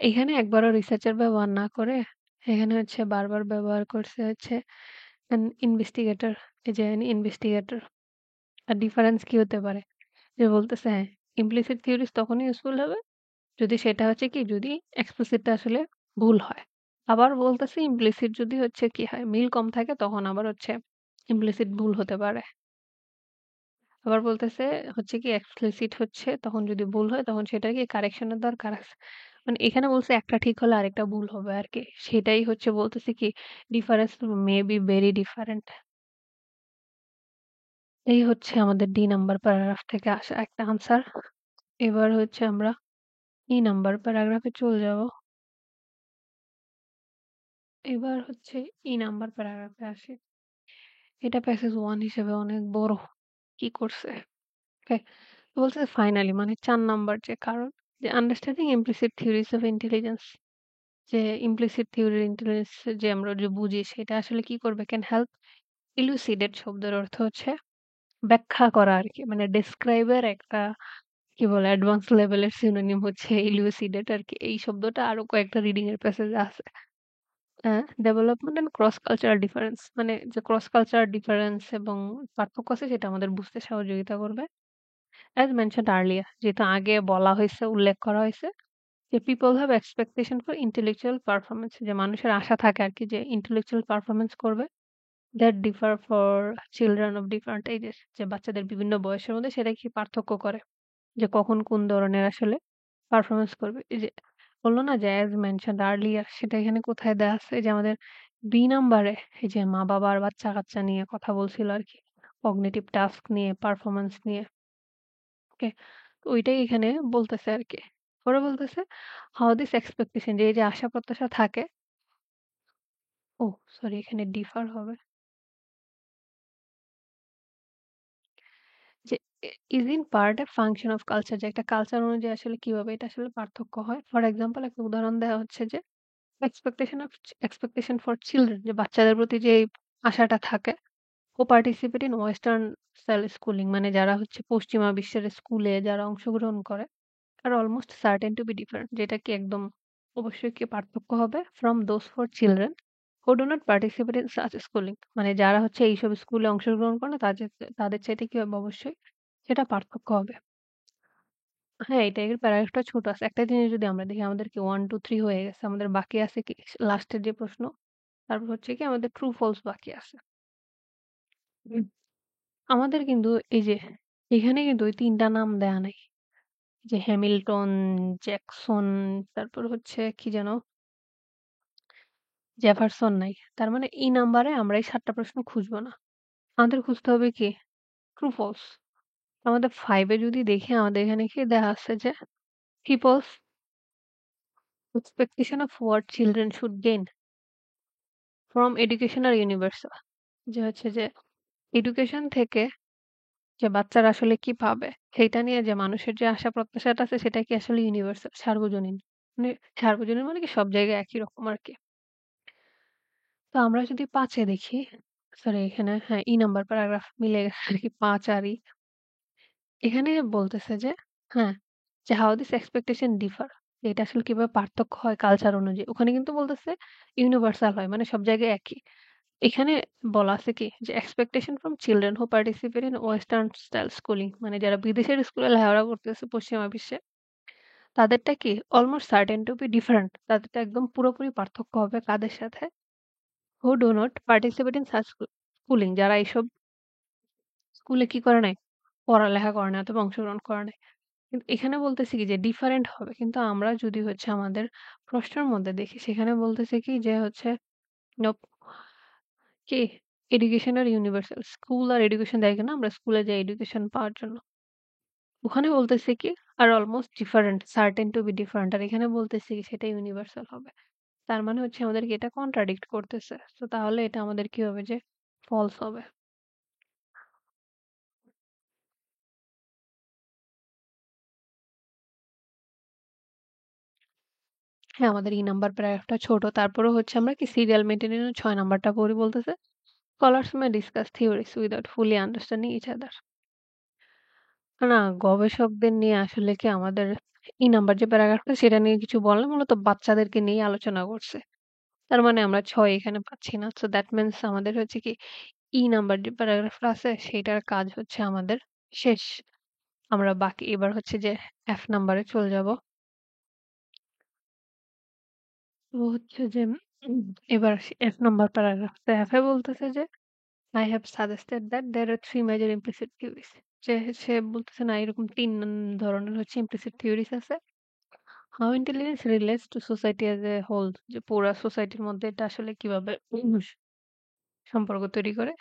এখানে একবারও রিসার্চার ব্যবহার না করে এখানে হচ্ছে বারবার ব্যবহার করছে হচ্ছে ইনভেস্টিগেটর এই যে ইনভেস্টিগেটর আর ডিফারেন্স কি হতে পারে যে বলতেছে হ্যাঁ, implicit theories তখনই ইউজফুল হবে যদি সেটা হচ্ছে কি যদি explicit টা আসলে ভুল হয়। আবার বলতেছে implicit যদি হচ্ছে কি হয় মিল কম থাকে তখন আবার হচ্ছে implicit ভুল হতে পারে। আবার বলতেছে হচ্ছে কি explicit হচ্ছে তখন যদি ভুল হয় তখন সেটার কি কারেকশন এর দরকার আছে। মানে এখানে বলছে একটা ঠিক হলে আরেকটা ভুল হবে আরকি। সেটাই হচ্ছে বলতেছে কি difference May be very different. এই হচ্ছে আমাদের ডি নাম্বার প্যারাগ্রাফ থেকে আসা একটা আনসার। এবার হচ্ছে আমরা ই নাম্বার প্যারাগ্রাফে চলে যাব। এবার হচ্ছে ই নাম্বার প্যারাগ্রাফে আসি। এটা প্যাসেজ 1 হিসেবে অনেক বড়। কি করছে? ওকে। বলছে ফাইনালি মানে ৪ নাম্বার যে কারণ যে understanding implicit theories of intelligence যে ইমপ্লিসিট থিওরি ইন্টেলিজেন্স যে আমরা যে বুঝি সেটা আসলে কি করবে? ক্যান হেল্প ইলুসিডেট শব্দের অর্থ হচ্ছে ব্যাখ্যা করা আরকি। মানে ডেসক্রাইব এর একটা কি বলে অ্যাডভান্স লেভেলের সিনোনিম হচ্ছে ইলুসিডেট আরকি। এই শব্দটা আরো কয়েকটা রিডিং এর প্যাসেজে আছে। Development and cross cultural difference মানে যে ক্রস কালচারাল ডিফারেন্স এবং পার্থক্য আছে সেটা আমাদের বুঝতে সহযোগিতা করবে। অ্যাজ মেনশনড আর্লিয়ার যেহেতু আগে বলা হয়েছে, উল্লেখ করা হয়েছে যে people have expectation for intellectual performance যে মানুষের আশা থাকে আরকি যে ইন্টেলেকচুয়াল পারফরম্যান্স করবে। That differ for children of different ages যে বাচ্চাদের বিভিন্ন বয়সের মধ্যে সেটা কি পার্থক্য করে। যে কখন কোন ধরনের আসলে পারফরম্যান্স করবে। এই যে বলল না যে অ্যাজ মেনশনড আর্লিয়ার সেটা এখানে কোথায় দেয়া আছে? এই যে আমাদের বি নাম্বারে এই যে মা-বাবা আর বাচ্চা-কাচ্চা নিয়ে কথা বলছিল আরকি। কগনিটিভ টাস্ক নিয়ে, পারফরম্যান্স নিয়ে। ওকে? তো ওইটাই এখানে বলতেছে আরকি। পরে বলতেছে হাউ দিস এক্সপেকটেশন যে এই যে আশা প্রত্যাশা থাকে ওহ সরি এখানে ডিফার হবে। যে is in part A function of culture যে একটা কালচার অনুযায়ী আসলে কিভাবে এটা আসলে পার্থক্য হয়। ফর এক্সাম্পল একটা উদাহরণ দেওয়া হচ্ছে যে এক্সপেকটেশন ফর চিলড্রেন যে বাচ্চাদের প্রতি যে এই আশাটা থাকে ও participate in western style schooling মানে যারা হচ্ছে পশ্চিমা বিশ্বের স্কুলে যারা অংশগ্রহণ করে আর almost certain to be different যেটা কি একদম অবশ্যই কি পার্থক্য হবে from those for children who do not participate in such schooling মানে যারা হচ্ছে এইসব স্কুলে অংশগ্রহণ করে না তাদের তাদের চাইতে কি হবে অবশ্যই সেটা পার্থক্য হবে। হ্যাঁ, এটা এর প্যারাগ্রাফটা ছোট আছে। একটা জিনিস যদি আমরা দেখি আমাদের কি 1, 2, 3 হয়ে গেছে। আমাদের বাকি আছে কি লাস্টের যে প্রশ্ন, তারপর হচ্ছে কি আমাদের ট্রু ফলস বাকি আছে। হুম। আমাদের কিন্তু এই যে এখানে কিন্তু ওই ৩ টা নাম দেয়া নাই। যে হ্যামিল্টন, জ্যাকসন তারপর হচ্ছে কি যেন জেফারসন নাই। তার মানে এই নাম্বারে আমরা এই ৭ টা প্রশ্ন খুঁজব না। আমাদের খুঁজতে হবে কি ট্রু ফলস। আমাদের 5 এ যদি দেখি আমাদের এখানে কি দেয়া আছে যে people's expectation of what children should gain from education are universal যে হচ্ছে যে এডুকেশন থেকে যে বাচ্চারা আসলে কি পাবে সেইটা নিয়ে যে মানুষের যে আশা প্রত্যাশাটা আছে সেটা কি আসলে ইউনিভার্সাল সার্বজনীন মানে সার্বজনীন মানে কি সব জায়গায় একই রকম আর কি। তো আমরা যদি ৫ এ দেখি সরি এখানে হ্যাঁ ই নাম্বার প্যারাগ্রাফ মিলে গেছে আর কি ৫ আর ই এখানে বলতেছে যে হ্যাঁ যে হাউ দিস এক্সপেকটেশন ডিফার এটা আসলে কিভাবে পার্থক্য হয় কালচার অনুযায়ী ওখানে কিন্তু বলতেছে ইউনিভার্সাল হয় মানে সব জায়গায় একই। এখানে বলা আছে কি যে expectation from children who participate in western style schooling মানে যারা বিদেশের স্কুলে লেখাপড়া করতেছে পশ্চিমা বিশ্বে তাদেরটা কি almost certain to be different তাদেরটা একদম পুরোপুরি পার্থক্য হবে কাদের সাথে who do not participate in such schooling যারা এইসব স্কুলে কি করে নাই পড়ালেখা করে না অথবা অংশগ্রহণ করে নাই। কিন্তু এখানে বলতেছে কি যে ডিফারেন্ট হবে কিন্তু আমরা যদি হচ্ছে আমাদের প্রশ্নের মধ্যে দেখি সেখানে বলতেছে কি যে হচ্ছে nope, কি education are universal school R education দেয় কিনা আমরা স্কুলে যাই এডুকেশন পাওয়ার জন্য ওখানে বলতেছে কি আর almost different certain to be different আর এখানে বলতেছে কি সেটা ইউনিভার্সাল হবে তার মানে হচ্ছে আমাদেরকে এটা কন্ট্রাডিক্ট করতেছে তো তাহলে এটা আমাদের কি হবে যে ফলস হবে। হ্যাঁ আমাদের ই নাম্বার প্যারাগ্রাফটা ছোট তারপরে হচ্ছে আমরা কি সিরিয়াল মেনটেনের ৬ নাম্বারটা পড়ি বলতেছে স্কলার্স মে ডিসকাস থিওরিজ উইদাউট ফুলি আন্ডারস্ট্যান্ডিং ইচ আদার না গবেষকদের নিয়ে আসলে কি আমাদের ই নাম্বার যে প্যারাগ্রাফটা সেটা নিয়ে কিছু বলে না, মূলত বাচ্চাদেরকে নিয়ে আলোচনা করছে। তার মানে আমরা ৬ এখানে পাচ্ছি না। সো দ্যাট মিনস আমাদের হচ্ছে কি ই নাম্বার যে প্যারাগ্রাফটা আছে সেইটার কাজ হচ্ছে আমাদের শেষ। আমরা বাকি এবার হচ্ছে যে এফ নাম্বারে চলে যাব। তো হচ্ছে যে এবার এফ নাম্বার প্যারাগ্রাফ। তো এফ এ বলতেছে যে I have suggested that there are 3 major implicit theories যে সে বলতেছে না এরকম ৩ ধরনের হচ্ছে implicit theories আছে। How intelligence relates to society as a whole যে পুরা সোসাইটির মধ্যে এটা আসলে কিভাবে সম্পর্ক তৈরি করে।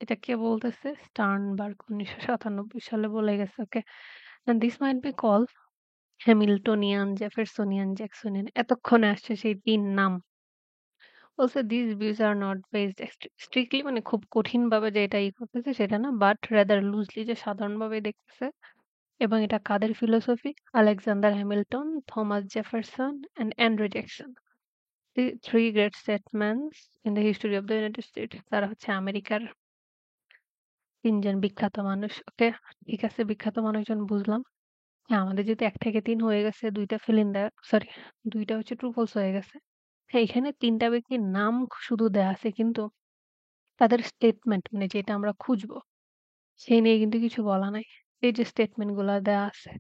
এটা কে বলতেছে? স্টার্নবার্গ ১৯৯৭ সালে বলে গেছে। Okay. And this might be called Hamiltonian, Jeffersonian, Jacksonian এতক্ষণে আসছে সেই ৩ নাম। Also these views are not based strictly মানে খুব কঠিনভাবে যে এটা করতেছে সেটা না বাট rather loosely যে সাধারণভাবে দেখতেছে এবং এটা কাদের philosophy? Alexander Hamilton, Thomas Jefferson and Andrew Jackson. The 3 great statesmen in the history of the United States তারা হচ্ছে আমেরিকার ৩ জন বিখ্যাত মানুষ। ওকে, ঠিক আছে বিখ্যাত মানুষজন বুঝলাম। হ্যাঁ, আমাদের যেহেতু ১ থেকে ৩ হয়ে গেছে ২ টা fill in the সরি ২ টা হচ্ছে true false হয়ে গেছে। হ্যাঁ, এখানে ৩ টা ব্যক্তির নাম শুধু দেয়া আছে কিন্তু তাদের স্টেটমেন্ট মানে যেটা আমরা খুঁজবো সেই নিয়ে কিন্তু কিছু বলা নাই। এই যে স্টেটমেন্ট গুলা দেয়া আছে,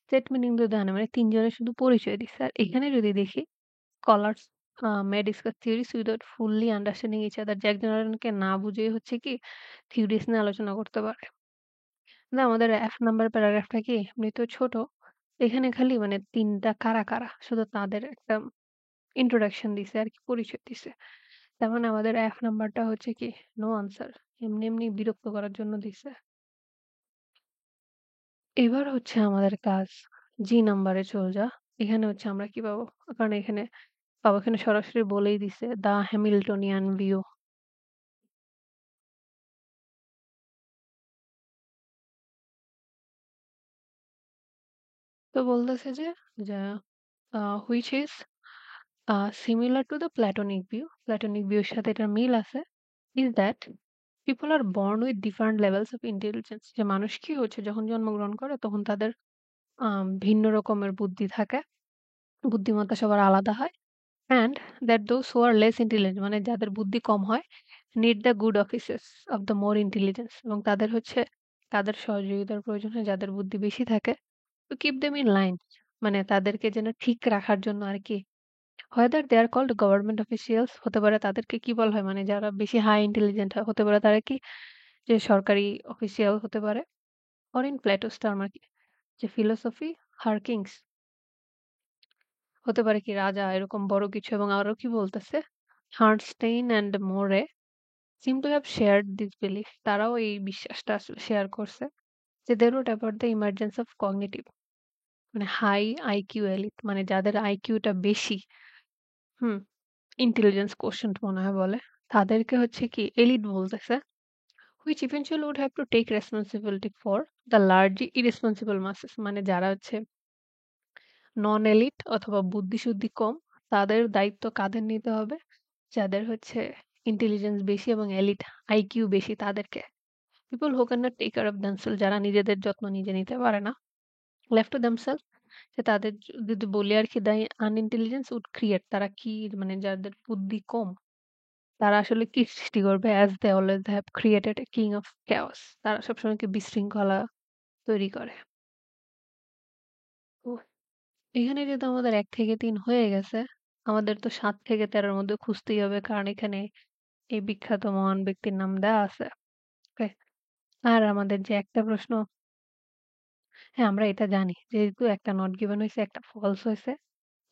স্টেটমেন্ট কিন্তু দেয়া নাই। মানে ৩ জনের শুধু পরিচয় দিছে। আর এখানে যদি দেখি স্কলারস may discuss theories without fully understanding each other যে একজন আরেকজনকে না বুঝেই হচ্ছে কি থিওরিস নিয়ে আলোচনা করতে পারে। না আমাদের ১ নাম্বার প্যারাগ্রাফটা কি এমনিতেও ছোট। এখানে খালি মানে ৩ টা কারা শুধু তাদের একটা ইন্ট্রোডাকশন দিছে আরকি, পরিচয় দিছে। তার মানে আমাদের ১ নাম্বারটা হচ্ছে কি নো আনসার। এমনি বিরক্ত করার জন্য দিছে। এবার হচ্ছে আমাদের কাজ জি নাম্বারে চল যা। এখানে হচ্ছে আমরা কি পাবো? কারণ এখানে পাবো, এখানে সরাসরি বলেই দিছে দ্য হ্যামিল্টনিয়ান ভিউ। তো বলতেছে যে which is similar to the Platonic view. Platonic view এর সাথে এটার মিল আছে। Is that people are born with different levels of intelligence যে মানুষ কি হচ্ছে যখন জন্মগ্রহণ করে তখন তাদের ভিন্ন রকমের বুদ্ধি থাকে। বুদ্ধিমত্তা সবার আলাদা হয়। And that those who are less intelligent মানে যাদের বুদ্ধি কম হয় need the good offices of the more intelligence এবং তাদের হচ্ছে তাদের সহযোগিতার প্রয়োজন হয় যাদের বুদ্ধি বেশি থাকে to keep them in line মানে তাদেরকে যেন ঠিক রাখার জন্য আরকি। whether they are called government officials হতে পারে তাদেরকে কি বলা হয় মানে যারা বেশি হাই ইন্টেলিজেন্ট হয় হতে পারে তারা কি যে সরকারি অফিসিয়াল হতে পারে or in Plato's term আরকি যে philosophy her kings হতে পারে কি রাজা এরকম বড় কিছু। এবং আরো কি বলতেছে হার্নস্টেইন অ্যান্ড মোরে seem to have shared this belief তারাও এই বিশ্বাসটা আসলে শেয়ার করছে যে they wrote about the emergence of cognitive মানে হাই আইকিউ এলিট মানে যাদের আইকিউটা বেশি, হুম, ইন্টেলিজেন্স কোশ্চেন্ট মনে হয় বলে, তাদেরকে হচ্ছে কি এলিট বলতেছে which eventually would have to take responsibility for the largely irresponsible masses মানে যারা হচ্ছে নন এলিট অথবা বুদ্ধিশুদ্ধি কম তাদের দায়িত্ব কাঁধে নিতে হবে যাদের হচ্ছে ইন্টেলিজেন্স বেশি এবং এলিট আইকিউ বেশি তাদেরকে। People who can not take care of themselves যারা নিজেদের যত্ন নিজে নিতে পারে না লেফট টু দেমসেলফ যে তাদের যদি বলি আর কি দায় আনইন্টেলিজেন্স উড ক্রিয়েট তারা কি মানে যাদের বুদ্ধি কম তারা আসলে কি সৃষ্টি করবে as they always have created a kind of chaos তারা সবসময় কি বিশৃঙ্খলা তৈরি করে। উহ, এখানে যেহেতু আমাদের ১ থেকে ৩ হয়ে গেছে, আমাদের তো ৭ থেকে ১৩ এর মধ্যে খুঁজতেই হবে। কারণ এখানে এই বিখ্যাত মহান ব্যক্তির নাম দেওয়া আছে। ওকে? আর আমাদের যে একটা প্রশ্ন, হ্যাঁ, আমরা এটা জানি। যেহেতু একটা নট গিভেন হইছে, একটা ফলস হইছে।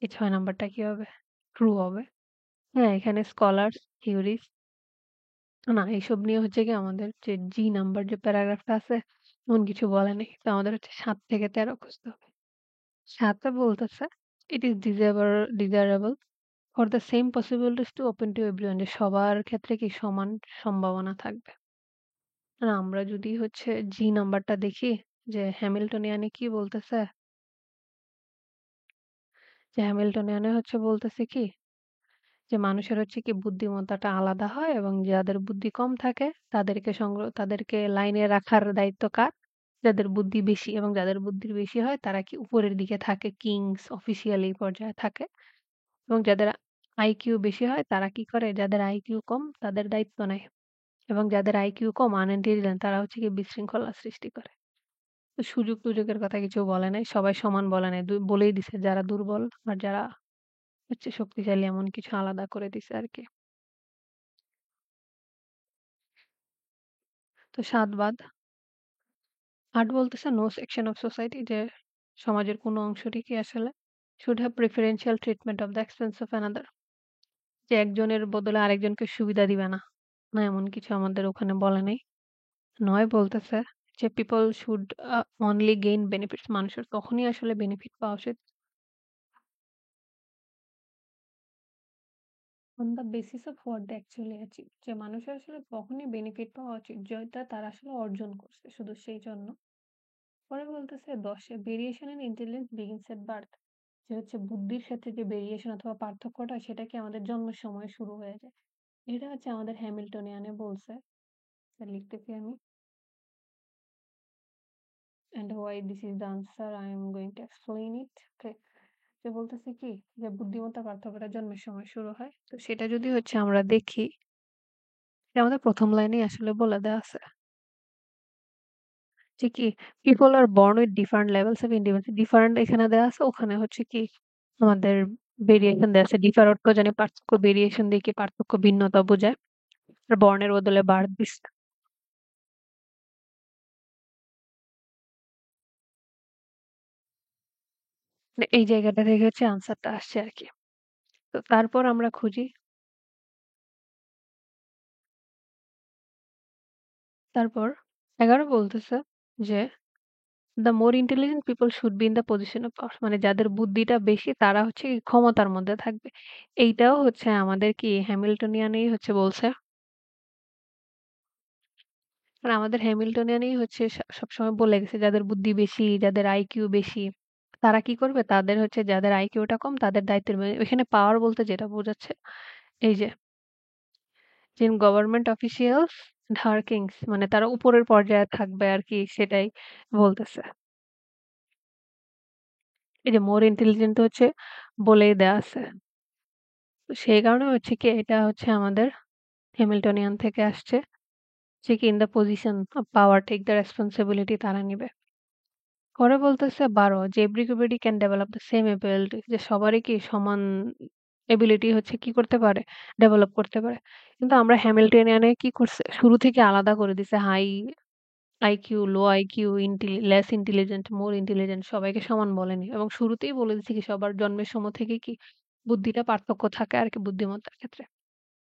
এই ৬ নাম্বারটা কি হবে? ট্রু হবে। হ্যাঁ, এখানে স্কলারস, থিওরিস না এইসব নিয়ে হচ্ছে গিয়ে আমাদের যে জি নাম্বার যে প্যারাগ্রাফটা আছে এমন কিছু বলে নাই। তো আমাদের হচ্ছে ৭ থেকে ১৩ খুঁজতে হবে। ৭ এ বলতেছে, "It is desirable for the same possibilities to open to everyone" যে সবার ক্ষেত্রে কি সমান সম্ভাবনা থাকবে। আর আমরা যদি হচ্ছে জি নাম্বারটা দেখি যে হ্যামিল্টনিয়ানে কি বলতেছে, যে হ্যামিল্টনিয়ানে হচ্ছে বলতেছে কি যে মানুষের হচ্ছে কি বুদ্ধিমত্তাটা আলাদা হয় এবং যাদের বুদ্ধি কম থাকে তাদেরকে লাইনে রাখার দায়িত্ব কার? যাদের বুদ্ধি বেশি এবং যাদের বুদ্ধি বেশি হয় তারা কি উপরের দিকে থাকে কিংস অফিসিয়াল এই পর্যায়ে থাকে এবং যাদের আইকিউ বেশি হয় তারা কি করে? যাদের আইকিউ কম তাদের দায়িত্ব নেয় এবং যাদের আইকিউ কম আনইন্টেলিজেন্ট তারা হচ্ছে গিয়ে বিশৃঙ্খলা সৃষ্টি করে। তো সুযোগ-টুযোগের কথা কিছু বলে নাই। সবাই সমান বলে নাই। বলেই দিছে যারা দুর্বল আর যারা হচ্ছে শক্তিশালী এমন কিছু আলাদা করে দিছে আরকি। তো ৭ বাদ। ৮ বলতেছে নো সেকশন অফ সোসাইটি যে সমাজের কোনো অংশটি কি আসলে should have preferential treatment of the expense of another যে একজনের বদলে আরেকজনকে সুবিধা দিবে না। না এমন কিছু আমাদের ওখানে বলে নাই। ৯ বলতেছে যে people should only gain benefits মানুষের তখনই আসলে বেনিফিট পাওয়া উচিত on the basis of what they actually achieve যে মানুষের আসলে তখনই বেনিফিট পাওয়া উচিত যেটা তারা আসলে অর্জন করছে শুধু সেই জন্য। পরে বলতেছে ১০ a variation in intelligence begins at birth যে হচ্ছে বুদ্ধির ক্ষেত্রে যে ভেরিয়েশন অথবা পার্থক্যটা সেটা কি আমাদের জন্মের সময় শুরু হয়ে যায়। এটা হচ্ছে আমাদের হ্যামিল্টনিয়ানে বলছে। লিখতেছি আমি। and why this is the answer I am going to explain it. Okay. যে বলতেছে কি যে বুদ্ধিমত্তার পার্থক্যটা জন্মের সময় শুরু হয়। তো সেটা যদি হচ্ছে আমরা দেখি, এটা আমাদের ১ম লাইনেই আসলে বলে দেয়া আছে। যে কি people are born with different levels of independence. different এখানে দেয়া আছে, ওখানে হচ্ছে কি আমাদের ভেরিয়েশন দেয়া আছে। ডিফার অর্থ জানি পার্থক্য, ভেরিয়েশন দিয়ে কি পার্থক্য ভিন্নতা বোঝায়। আর বর্ণের বদলে বার্থ দিছে। মানে এই জায়গাটা থেকে হচ্ছে আনসারটা আসছে আরকি। তো তারপর আমরা খুঁজি, তারপর ১১ বলতেছে যে the more intelligent people should be in the position of power, মানে যাদের বুদ্ধিটা বেশি তারা হচ্ছে কি ক্ষমতার মধ্যে থাকবে। এইটাও হচ্ছে আমাদের কি হ্যামিল্টনিয়ানেই হচ্ছে বলছে। আর আমাদের হ্যামিল্টনিয়ানই হচ্ছে সবসময় বলে গেছে যাদের বুদ্ধি বেশি, যাদের আইকিউ বেশি, তারা কি করবে? তাদের হচ্ছে যাদের আইকিউটা কম তাদের দায়িত্বের এখানে পাওয়ার বলতে যেটা বোঝাচ্ছে এই যে government officials and her kings, মানে তারা উপরের পর্যায়ে থাকবে আরকি, সেটাই বলতেছে। এই যে মোর ইন্টেলিজেন্ট হচ্ছে বলেই দেয়া আছে। তো সেই কারণে হচ্ছে কি এটা হচ্ছে আমাদের হ্যামিল্টনিয়ান থেকে আসছে যে কি in the position of power take the responsibility তারা নিবে। পরে বলতেছে ১২ যে everybody can develop the same ability, যে সবারই কি সমান এবিলিটি হচ্ছে কি করতে পারে? ডেভেলপ করতে পারে। কিন্তু আমরা হ্যামিল্টনিয়ানে কি করছে? শুরু থেকে আলাদা করে দিছে। High IQ, low IQ, less intelligent, more intelligent সবাইকে সমান বলেনি। এবং শুরুতেই বলে দিছে কি সবার জন্মের সময় থেকে কি বুদ্ধিটা পার্থক্য থাকে আরকি বুদ্ধিমত্তার ক্ষেত্রে।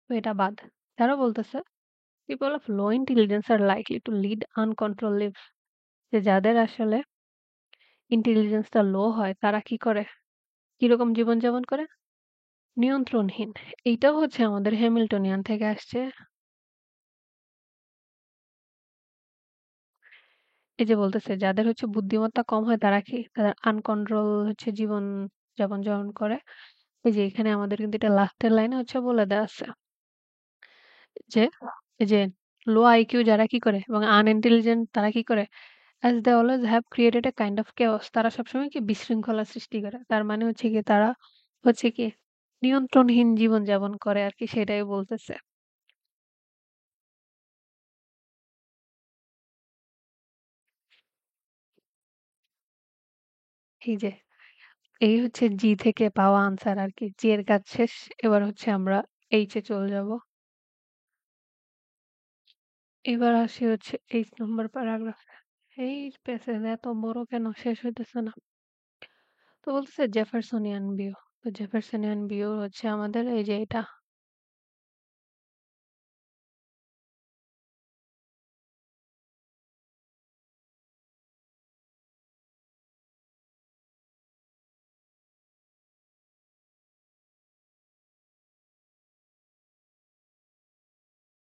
তো এটা বাদ। তারা বলতেছে people of low intelligence are likely to lead uncontrolled lives, যে যাদের আসলে ইন্টেলিজেন্সটা লো হয় তারা কি করে? কিরকম জীবনযাপন করে? নিয়ন্ত্রণহীন। এইটাও হচ্ছে আমাদের হ্যামিল্টনিয়ান থেকে আসছে। এই যে বলতেছে যাদের হচ্ছে বুদ্ধিমত্তা কম হয় তারা কি? তারা আনকন্ট্রোল হচ্ছে জীবন যাপন করে। এই যে এখানে আমাদের কিন্তু এটা লাস্টের লাইনে হচ্ছে বলে দেয়া আছে যে, এই যে লো আইকিউ যারা কি করে এবং আনইন্টেলিজেন্ট তারা কি করে? as they always have created a kind of chaos, তারা সবসময় কি বিশৃঙ্খলা সৃষ্টি করে। তার মানে হচ্ছে কি তারা হচ্ছে কি নিয়ন্ত্রণহীন জীবনযাপন করে আরকি, সেটাই বলতেছে। এই যে এই হচ্ছে জি থেকে পাওয়া আনসার আরকি। জি এর কাজ শেষ। এবার হচ্ছে আমরা এইচ এ চলে যাব। এবার আসি হচ্ছে 8 নম্বর প্যারাগ্রাফে। এই প্যাসেজ এত বড় কেন? শেষ হইতেছে না। তো বলতেছে জেফারসনিয়ান ভিউ। তো জেফারসনিয়ান ভিউ হচ্ছে আমাদের এই যে এটা।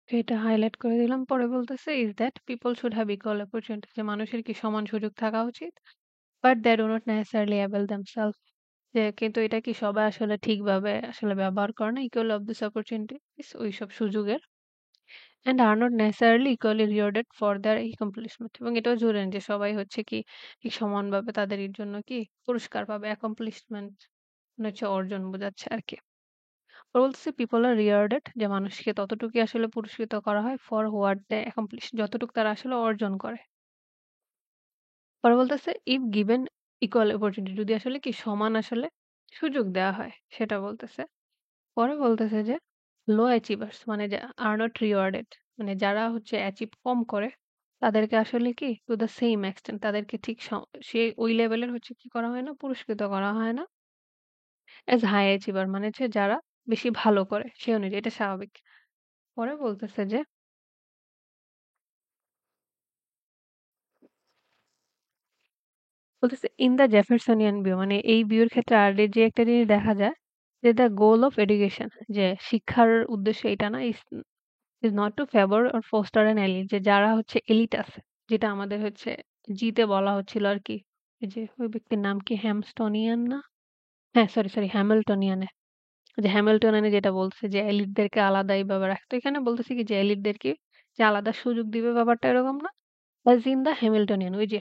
তো এটা হাইলাইট করে দিলাম। পরে বলতেছে is that people should have equal opportunity, যে মানুষের কি সমান সুযোগ থাকা উচিত। But they do not necessarily avail themselves, যে কিন্তু এটা কি সবাই আসলে ঠিকভাবে আসলে ব্যবহার করে না equal of this opportunities, ওইসব সুযোগের। And are not necessarily equally rewarded for their accomplishment, এবং এটাও জুড়ে যে সবাই হচ্ছে কি ঠিক সমানভাবে তাদের এর জন্য কি পুরস্কার পাবে। accomplishment মানে হচ্ছে অর্জন বোঝাচ্ছে আরকি। ওরা বলতেছে পিপল আর রিওয়ার্ডেড, যে মানুষকে ততটুকুই আসলে পুরস্কৃত করা হয় ফর হোয়াট দে অ্যাকমপ্লিশ, যতটুকু তারা আসলে অর্জন করে। পরে বলতেছে ইফ গিভেন ইকুয়াল অপরচুনিটি, যদি আসলে কি সমান আসলে সুযোগ দেওয়া হয় সেটা বলতেছে। পরে বলতেছে যে লো অ্যাচিভার্স, মানে যে আর নট রিওয়ার্ডেড, মানে যারা হচ্ছে অ্যাচিভ কম করে তাদেরকে আসলে কি টু দ্য সেম এক্সটেন্ট তাদেরকে ঠিক সে ওই লেভেলের হচ্ছে কি করা হয় না, পুরস্কৃত করা হয় না অ্যাজ হাই অ্যাচিভার, মানে হচ্ছে যারা বেশি ভালো করে সে অনুযায়ী, এটা স্বাভাবিক। পরে বলতেছে যে বলতেছে ইন দ্য জেফারসনিয়ান ভিউ, মানে এই ভিউর ক্ষেত্রে আর যে একটা জিনিস দেখা যায় যে দ্য গোল অফ এডুকেশন, যে শিক্ষার উদ্দেশ্য এটা না, is not to favour or foster an elite, যে যারা হচ্ছে এলিট আছে, যেটা আমাদের হচ্ছে জিতে বলা হচ্ছিল আর কি। এই যে ওই ব্যক্তির নাম কি হ্যামস্টনিয়ান না, হ্যাঁ সরি হ্যামিল্টনিয়ানে, যে হ্যামিল্টনিয়ানে যেটা বলছে যে এলিটদেরকে আলাদা এইভাবে রাখতো, এখানে বলতেছে কি যে এলিটদেরকে যে আলাদা সুযোগ দিবে ব্যাপারটা এরকম না, অ্যাজ ইন দ্য হ্যামিল্টনিয়ান, ওই যে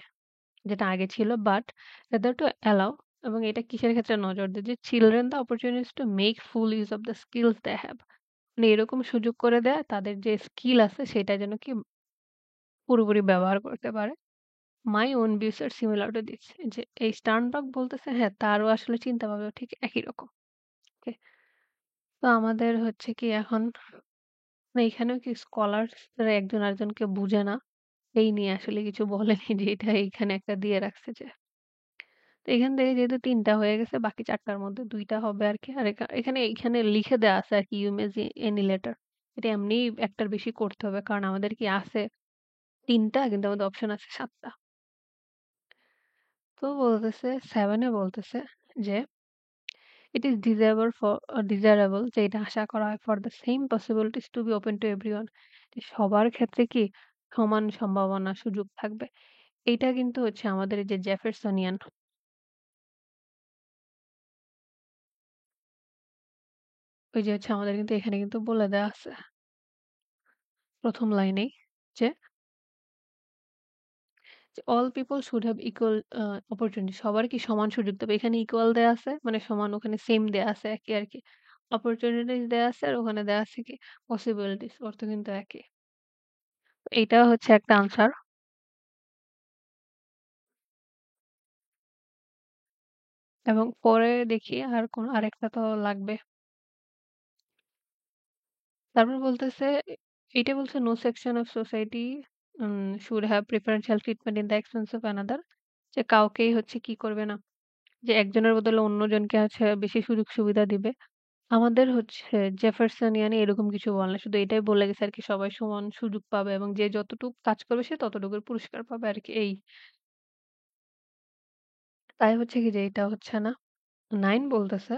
যেটা আগে ছিল। বাট whether to allow এবং এটা কিসের ক্ষেত্রে নজর দেয় যে children the opportunities to make full use of the skills they have। মানে এরকম সুযোগ করে দেয়া তাদের যে স্কিল আছে সেটা যেন কি পুরোপুরি ব্যবহার করতে পারে। My own views are similar to this। যে এই স্টার্নবার্গ বলতেছে হ্যাঁ, তারও আসলে চিন্তা ভাবনা ঠিক একই রকম। ওকে। তো আমাদের হচ্ছে কি এখন না এখানেও কি স্কলারসরা একজন আরেকজনকে বুঝে না। এই নিয়ে আসলে কিছু বলেনি যে এটা এইখানে একটা দিয়ে রাখছে যে তো এখান থেকে যেহেতু ৩ টা হয়ে গেছে বাকি ৪ টার মধ্যে ২ টা হবে আরকি। আর এখানে লিখে দেয়া আছে আরকি ইউ মে এনি লেটার। এটা এমনিই একটার বেশি করতে হবে। কারণ আমাদের কি আছে ৩ টা কিন্তু আমাদের অপশন আছে ৭ টা। তো বলতেছে 7 এ বলতেছে যে ইট ইস ডিজায়ারেবল যে এটা আশা করা হয় for the same possibilities to be open to everyone. যে সবার ক্ষেত্রে কি সমান সম্ভাবনা সুযোগ থাকবে। এইটা কিন্তু হচ্ছে আমাদের এই যে জেফারসনিয়ান ওই যে হচ্ছে আমাদের কিন্তু এখানে কিন্তু বলে দেয়া আছে ১ম লাইনেই যে, all people should have equal opportunity সবার কি সমান সুযোগ দেবে। এখানে ইকুয়াল দেয়া আছে মানে সমান ওখানে সেম দেয়া আছে একই আরকি। অপরচুনিটিস দেয়া আছে আর ওখানে দেয়া আছে কি পসিবিলিটিস অর্থ কিন্তু একই। এইটা হচ্ছে একটা আনসার এবং পরে দেখি আর কোন আরেকটা তো লাগবে। তারপর বলতেছে এইটা বলছে no section of society should have preferential treatment in the expense of another. যে কাউকেই হচ্ছে কি করবে না যে একজনের বদলে অন্যজনকে হচ্ছে বেশি সুযোগ সুবিধা দিবে। আমাদের হচ্ছে জেফারসনিয়ানে এরকম কিছু বলে না। শুধু এটাই বলে গেছে আরকি সবাই সমান সুযোগ পাবে এবং যে যতটুক কাজ করবে সে ততটুকুর পুরস্কার পাবে আরকি এই। তাই হচ্ছে কি যে এটা হচ্ছে না। 9 বলতেছে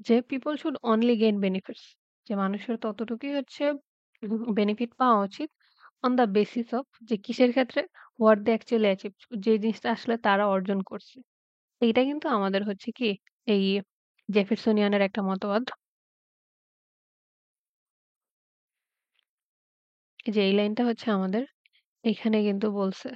যে people should only gain benefits. যে মানুষের ততটুকুই হচ্ছে বেনিফিট পাওয়া উচিত অন দ্য বেসিস অফ যে কিসের ক্ষেত্রে হোয়াট দে অ্যাকচুয়ালি অ্যাচিভ যে জিনিসটা আসলে তারা অর্জন করছে। এইটা কিন্তু আমাদের হচ্ছে কি এই জেফারসনিয়ানের একটা মতবাদ। এই যে এই লাইনটা হচ্ছে আমাদের এখানে কিন্তু বলছে।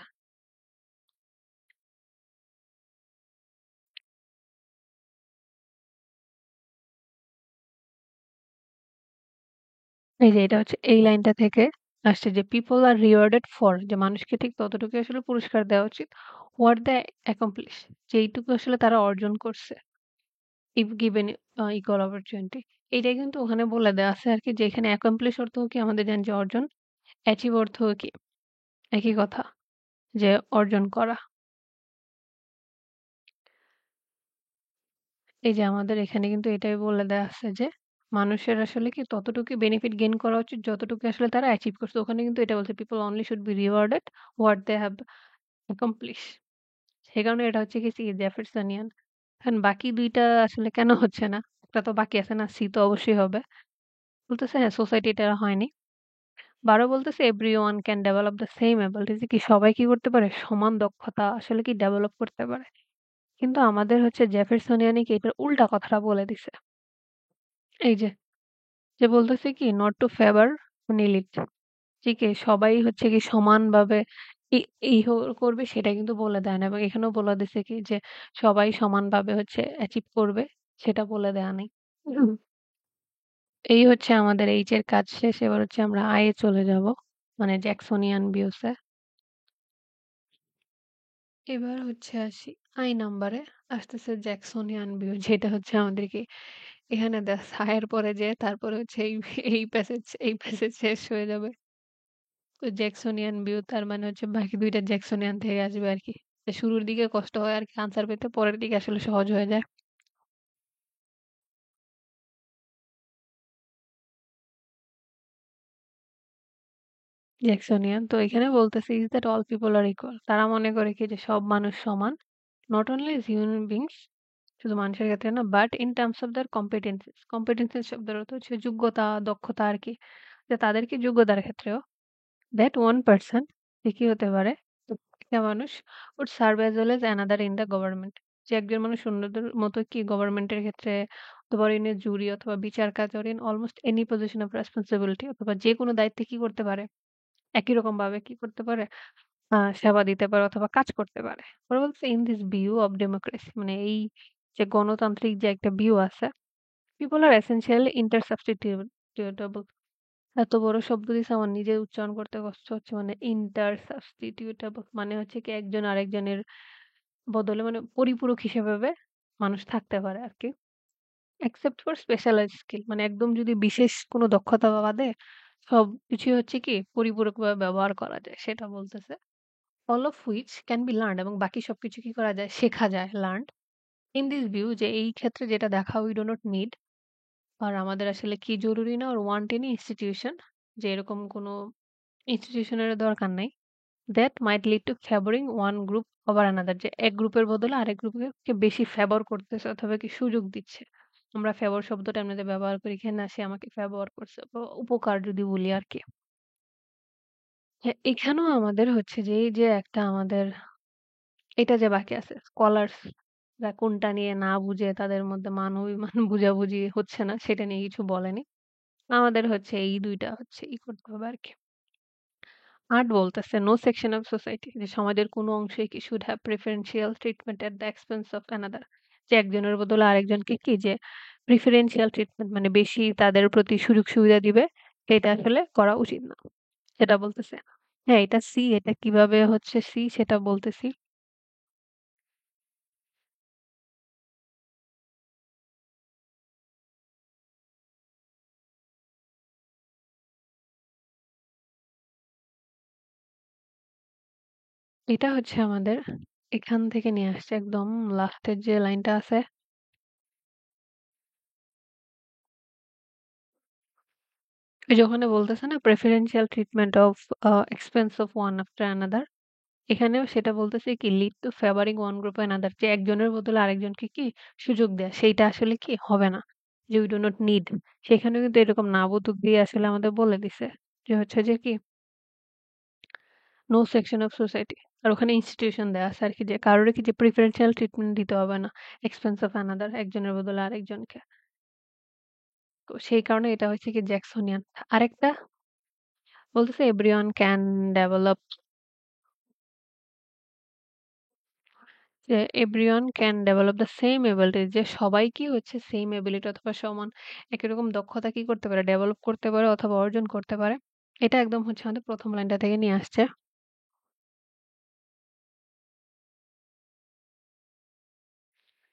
এই যে এটা হচ্ছে এই লাইনটা থেকে আসছে যে পিপল আর রিওয়ার্ডেড ফর যে মানুষকে ঠিক ততটুকু আসলে পুরস্কার দেওয়া উচিত হোয়াট দে অ্যাকমপ্লিশ যেইটুকু আসলে তারা অর্জন করছে ইফ গিভেন ইকুয়াল অপরচুনিটি। এইটাই কিন্তু ওখানে বলে দেওয়া আছে আরকি যে এখানে accomplish অর্থ কি আমাদের জানি যে অর্জন, achieve অর্থ কি একই কথা যে অর্জন করা। এই যে আমাদের এখানে কিন্তু এটাই বলে দেওয়া আছে যে মানুষের আসলে কি ততটুকুই বেনিফিট গেইন করা উচিত যতটুকু আসলে তারা অ্যাচিভ করছে। ওখানে কিন্তু এটা বলছে people only should be rewarded what they have accomplish। সে কারণে এটা হচ্ছে কি সি জেফারসনিয়ান। এখন বাকি ২ টা আসলে কেন হচ্ছে না? একটা তো বাকি আছে না? সি তো অবশ্যই হবে। বলতেছে হ্যাঁ, সোসাইটি এটা হয়নি। ১২ বলতেছে everyone can develop the same ability যে কি সবাই কি করতে পারে? সমান দক্ষতা আসলে কি ডেভেলপ করতে পারে। কিন্তু আমাদের হচ্ছে জেফারসনিয়ানি কি এটার উল্টা কথাটা বলে দিছে। এই যে, যে বলতেছে কি not to favour on elite যে কি সবাই হচ্ছে কি সমানভাবে ই এই করবে সেটা কিন্তু বলে দেয় না এবং এখানেও বলে দিছে কি যে সবাই সমানভাবে হচ্ছে অ্যাচিভ করবে সেটা বলে দেয়া নেই। হুম। এই হচ্ছে আমাদের এইচ এর কাজ শেষ। এবার হচ্ছে আমরা আই এ চলে যাব। মানে জ্যাকসনিয়ান ভিউস এ। এবার হচ্ছে আসি আই নাম্বারে আসতেছে জ্যাকসনিয়ান ভিউ যেটা হচ্ছে আমাদের কি এখানে সায়ের পরে যেয়ে তারপরে হচ্ছে এই প্যাসেজ শেষ হয়ে যাবে। তো জ্যাকসনিয়ান ভিউ তার মানে হচ্ছে বাকি ২ টা জ্যাকসনিয়ান থেকে আসবে আরকি। যে শুরুর দিকে কষ্ট হয় আরকি আনসার পেতে পরের দিকে আসলে সহজ হয়ে যায়। জ্যাকসনিয়ান তো এখানে বলতেছে is that all people are equal. তারা মনে করে কি যে সব মানুষ সমান। Not only as human beings শুধু মানুষের ক্ষেত্রে না but in terms of their competencies. Competencies শব্দের অর্থ হচ্ছে যোগ্যতা, দক্ষতা আরকি। যে তাদের কি যোগ্যতার ক্ষেত্রেও that one person যে কি হতে পারে একটা মানুষ would serve as well as another in the government যে একজন মানুষ অন্যদের মতো কি গভর্নমেন্টের ক্ষেত্রে অথবা ইন এ জুরি অথবা বিচার কাজ or in almost any position of responsibility অথবা যে কোনো দায়িত্বে কি করতে পারে একই রকম ভাবে কি করতে পারে সেবা দিতে পারে অথবা কাজ করতে পারে। ওরা বলছে in this view of democracy মানে এই যে গণতান্ত্রিক যে একটা ভিউ আছে, পিপল আর এসেনশিয়ালি ইন্টারসাবস্টিটিউটেবল। এত বড় শব্দ দিছে আমার নিজের উচ্চারণ করতে কষ্ট হচ্ছে মানে ইন্টারসাবস্টিটিউটেবল মানে হচ্ছে কি একজন আরেকজনের বদলে মানে পরিপূরক হিসেবে মানুষ থাকতে পারে আরকি। এক্সেপ্ট ফর স্পেশালাইজড স্কিল মানে একদম যদি বিশেষ কোনো দক্ষতা বাদে সবকিছুই হচ্ছে কি পরিপূরকভাবে ব্যবহার করা যায় সেটা বলতেছে। all of which can be learned এবং বাকি সবকিছু কি করা যায়? শেখা যায় learned. In this view যে এই ক্ষেত্রে যেটা দেখা we do not need আর আমাদের আসলে কি জরুরি না or want any institution যে এরকম কোনো ইনস্টিটিউশনের দরকার নাই। That might lead to favoring one group over another যে এক গ্রুপের বদলে আরেক গ্রুপকে বেশি ফেভার করতেছে অথবা কি সুযোগ দিচ্ছে। আমরা ফেভার শব্দটা এমনিতে ব্যবহার করি এখানে না সে আমাকে ফেভার করছে উপকার যদি বলি আরকি। হ্যাঁ, এখানেও আমাদের হচ্ছে যে এই যে একটা আমাদের এটা যে বাকি আছে স্কলারস রা কোনটা নিয়ে না বুঝে তাদের মধ্যে মান অভিমান বুঝাবুঝি হচ্ছে না সেটা নিয়ে কিছু বলেনি। আমাদের হচ্ছে এই ২ টা হচ্ছে করতে হবে আরকি। ৮ বলতেছে নো সেকশন অফ সোসাইটি যে সমাজের কোনো অংশই কি should have preferential treatment at the expense of another যে একজনের বদলে আরেকজনকে কি যে প্রিফারেন্সিয়াল ট্রিটমেন্ট মানে বেশি তাদের প্রতি সুযোগ সুবিধা দিবে এটা আসলে করা উচিত না। সেটা বলতেছে। হ্যাঁ, এটা সি এটা কিভাবে হচ্ছে সি সেটা বলতেছি। এটা হচ্ছে আমাদের এখান থেকে নিয়ে আসছে একদম লাস্টের যে লাইনটা আছে এই যে ওখানে বলতেছে না preferential treatment of expense of one after another এখানেও সেটা বলতেছে কি lead to favouring one group another যে একজনের বদলে আরেকজনকে কি সুযোগ দেয়া সেইটা আসলে কি হবে না যে উই ডু নট নিড সেখানেও কিন্তু এরকম না বোধক দিয়ে আসলে আমাদের বলে দিছে যে হচ্ছে যে কি নো সেকশন অফ সোসাইটি আর ওখানে ইনস্টিটিউশন দেয়া আছে আর কি যে কারোর কি যে প্রিফারেন্সিয়াল ট্রিটমেন্ট দিতে হবে না এক্সপেন্স অফ অ্যানাদার একজনের বদলে আরেকজনকে তো সেই কারণে এটা হচ্ছে কি জ্যাকসনিয়ান। আরেকটা বলতেছে এভরিওয়ান ক্যান ডেভেলপ যে everyone can develop the same ability যে সবাই কি হচ্ছে সেম এবিলিটি অথবা সমান একই রকম দক্ষতা কি করতে পারে ডেভেলপ করতে পারে অথবা অর্জন করতে পারে। এটা একদম হচ্ছে আমাদের প্রথম লাইনটা থেকে নিয়ে আসছে।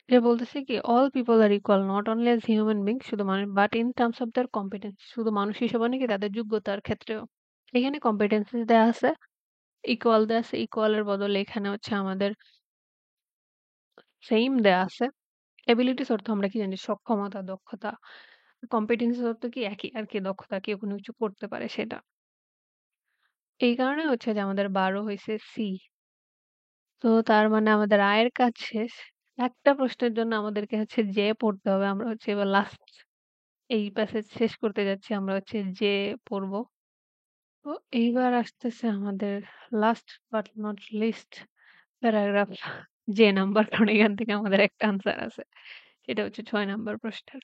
যে বলতেছে কি all people are equal not only as human being শুধু মানুষ but in terms of their competence শুধু মানুষ হিসেবে নাকি তাদের যোগ্যতার ক্ষেত্রেও এখানে কম্পিটেন্সি দেওয়া আছে ইকুয়াল দেওয়া আছে ইকুয়ালের বদলে এখানে হচ্ছে আমাদের সেইম দেয়া আছে। এবিলিটিস অর্থ আমরা কি জানি সক্ষমতা, দক্ষতা। কম্পিটেন্সি অর্থ কি একই আরকি দক্ষতা কেউ কোনো কিছু করতে পারে সেটা। এই কারণে হচ্ছে যে আমাদের ১২ হইছে সি। তো তার মানে আমাদের আয়ের কাজ শেষ। একটা প্রশ্নের জন্য আমাদেরকে হচ্ছে যে পড়তে হবে। আমরা হচ্ছে এবার লাস্ট এই প্যাসেজ শেষ করতে যাচ্ছি। আমরা হচ্ছে যে পড়ব। তো এইবার আসতেছে আমাদের last but not list paragraph যে নাম্বার কারণ এখান থেকে আমাদের একটা আনসার আছে। সেটা হচ্ছে ৬ নাম্বার প্রশ্নের।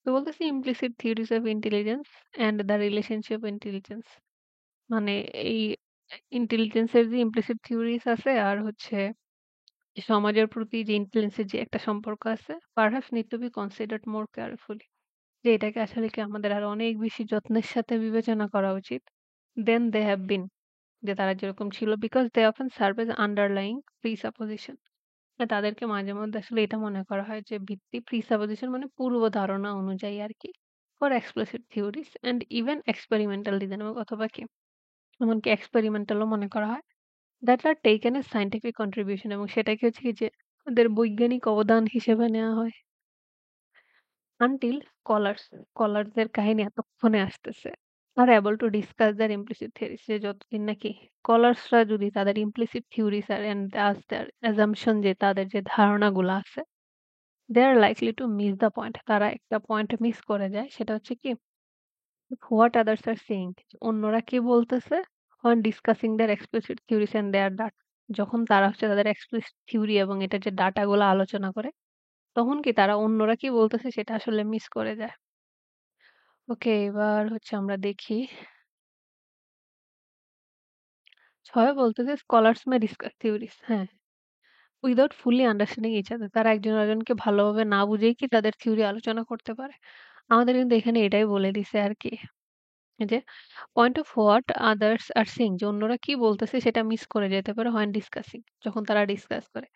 তো বলতেছি implicit theories of intelligence and the relationship intelligence মানে এই ইন্টেলিজেন্স এর যে implicit theories আছে আর হচ্ছে সমাজের প্রতি যে ইন্টেলিজেন্স এর যে একটা সম্পর্ক আছে perhaps need to be considered more carefully যে এটাকে আসলে কি আমাদের আরো অনেক বেশি যত্নের সাথে বিবেচনা করা উচিত then they have been যে তারা যেরকম ছিল because they often serve as underlying presupposition তাদেরকে মাঝে মধ্যে আসলে এটা মনে করা হয় যে ভিত্তি প্রিসাপোজিশন মানে পূর্ব ধারণা অনুযায়ী আর কি for explicit theories and even experimental design অথবা কি এমনকি এক্সপেরিমেন্টালও মনে করা হয় that are taken a scientific contribution এবং সেটাকে হচ্ছে কি যে ওদের বৈজ্ঞানিক অবদান হিসেবে নেওয়া হয় আনটিল স্কলারদের কাহিনী এতক্ষণে আসতেছে are able to discuss their implicit theories যে যতদিন নাকি স্কলার্সরা যদি তাদের ইমপ্লিসিট থিওরিজ আর এন্ড আস দেয়ার অ্যাজাম্পশন যে তাদের যে ধারণাগুলো আছে they are likely to miss the point তারা একটা পয়েন্ট মিস করে যায় সেটা হচ্ছে কি হোয়াট আদার্স আর সেইং অন্যরা কি বলতেছে on discussing their explicit theories and their data যখন তারা হচ্ছে তাদের এক্সপ্লিসিট থিওরি এবং এটা যে ডাটাগুলো আলোচনা করে তখন কি তারা অন্যরা কি বলতেছে সেটা আসলে মিস করে যায় ওকে এবার হচ্ছে আমরা দেখি ছয় বলতেছে স্কলারস মে ডিসকাস থিওরিজ। হ্যাঁ, without fully understanding each other. তারা একজন আরেকজনকে ভালোভাবে না বুঝেই কি তাদের থিওরি আলোচনা করতে পারে। আমাদের কিন্তু এখানে এটাই বলে দিছে আরকি। এই যে point of what others R seeing, যে অন্যরা কি বলতেছে সেটা মিস করে যেতে পারে হোয়েন ডিসকাসিং, যখন তারা ডিসকাস করে।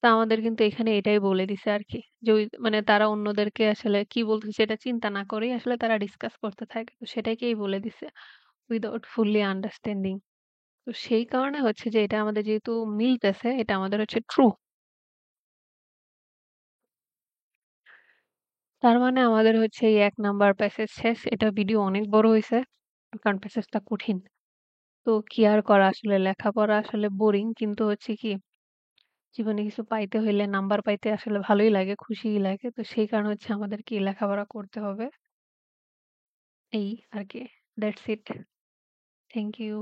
তো আমাদের কিন্তু এখানে এটাই বলে দিছে আরকি। যে ওই মানে তারা অন্যদেরকে আসলে কি বলতেছে সেটা চিন্তা না করেই আসলে তারা ডিসকাস করতে থাকে। তো সেটাকেই বলে দিছে উইথআউট ফুললি আন্ডারস্ট্যান্ডিং। তো সেই কারণে হচ্ছে যে এটা আমাদের যেহেতু মিলতেছে এটা আমাদের হচ্ছে ট্রু। তার মানে আমাদের হচ্ছে এই ১ নাম্বার প্যাসেজ শেষ। এটা ভিডিও অনেক বড় হইছে। কারণ প্যাসেজটা কঠিন। তো কি আর করা, আসলে লেখাপড়া আসলে বোরিং, কিন্তু হচ্ছে কি জীবনে কিছু পাইতে হইলে নাম্বার পাইতে আসলে ভালোই লাগে, খুশিই লাগে। তো সেই কারণে হচ্ছে আমাদেরকে লেখাপড়া করতে হবে। এই আরকি। That's it. Thank you.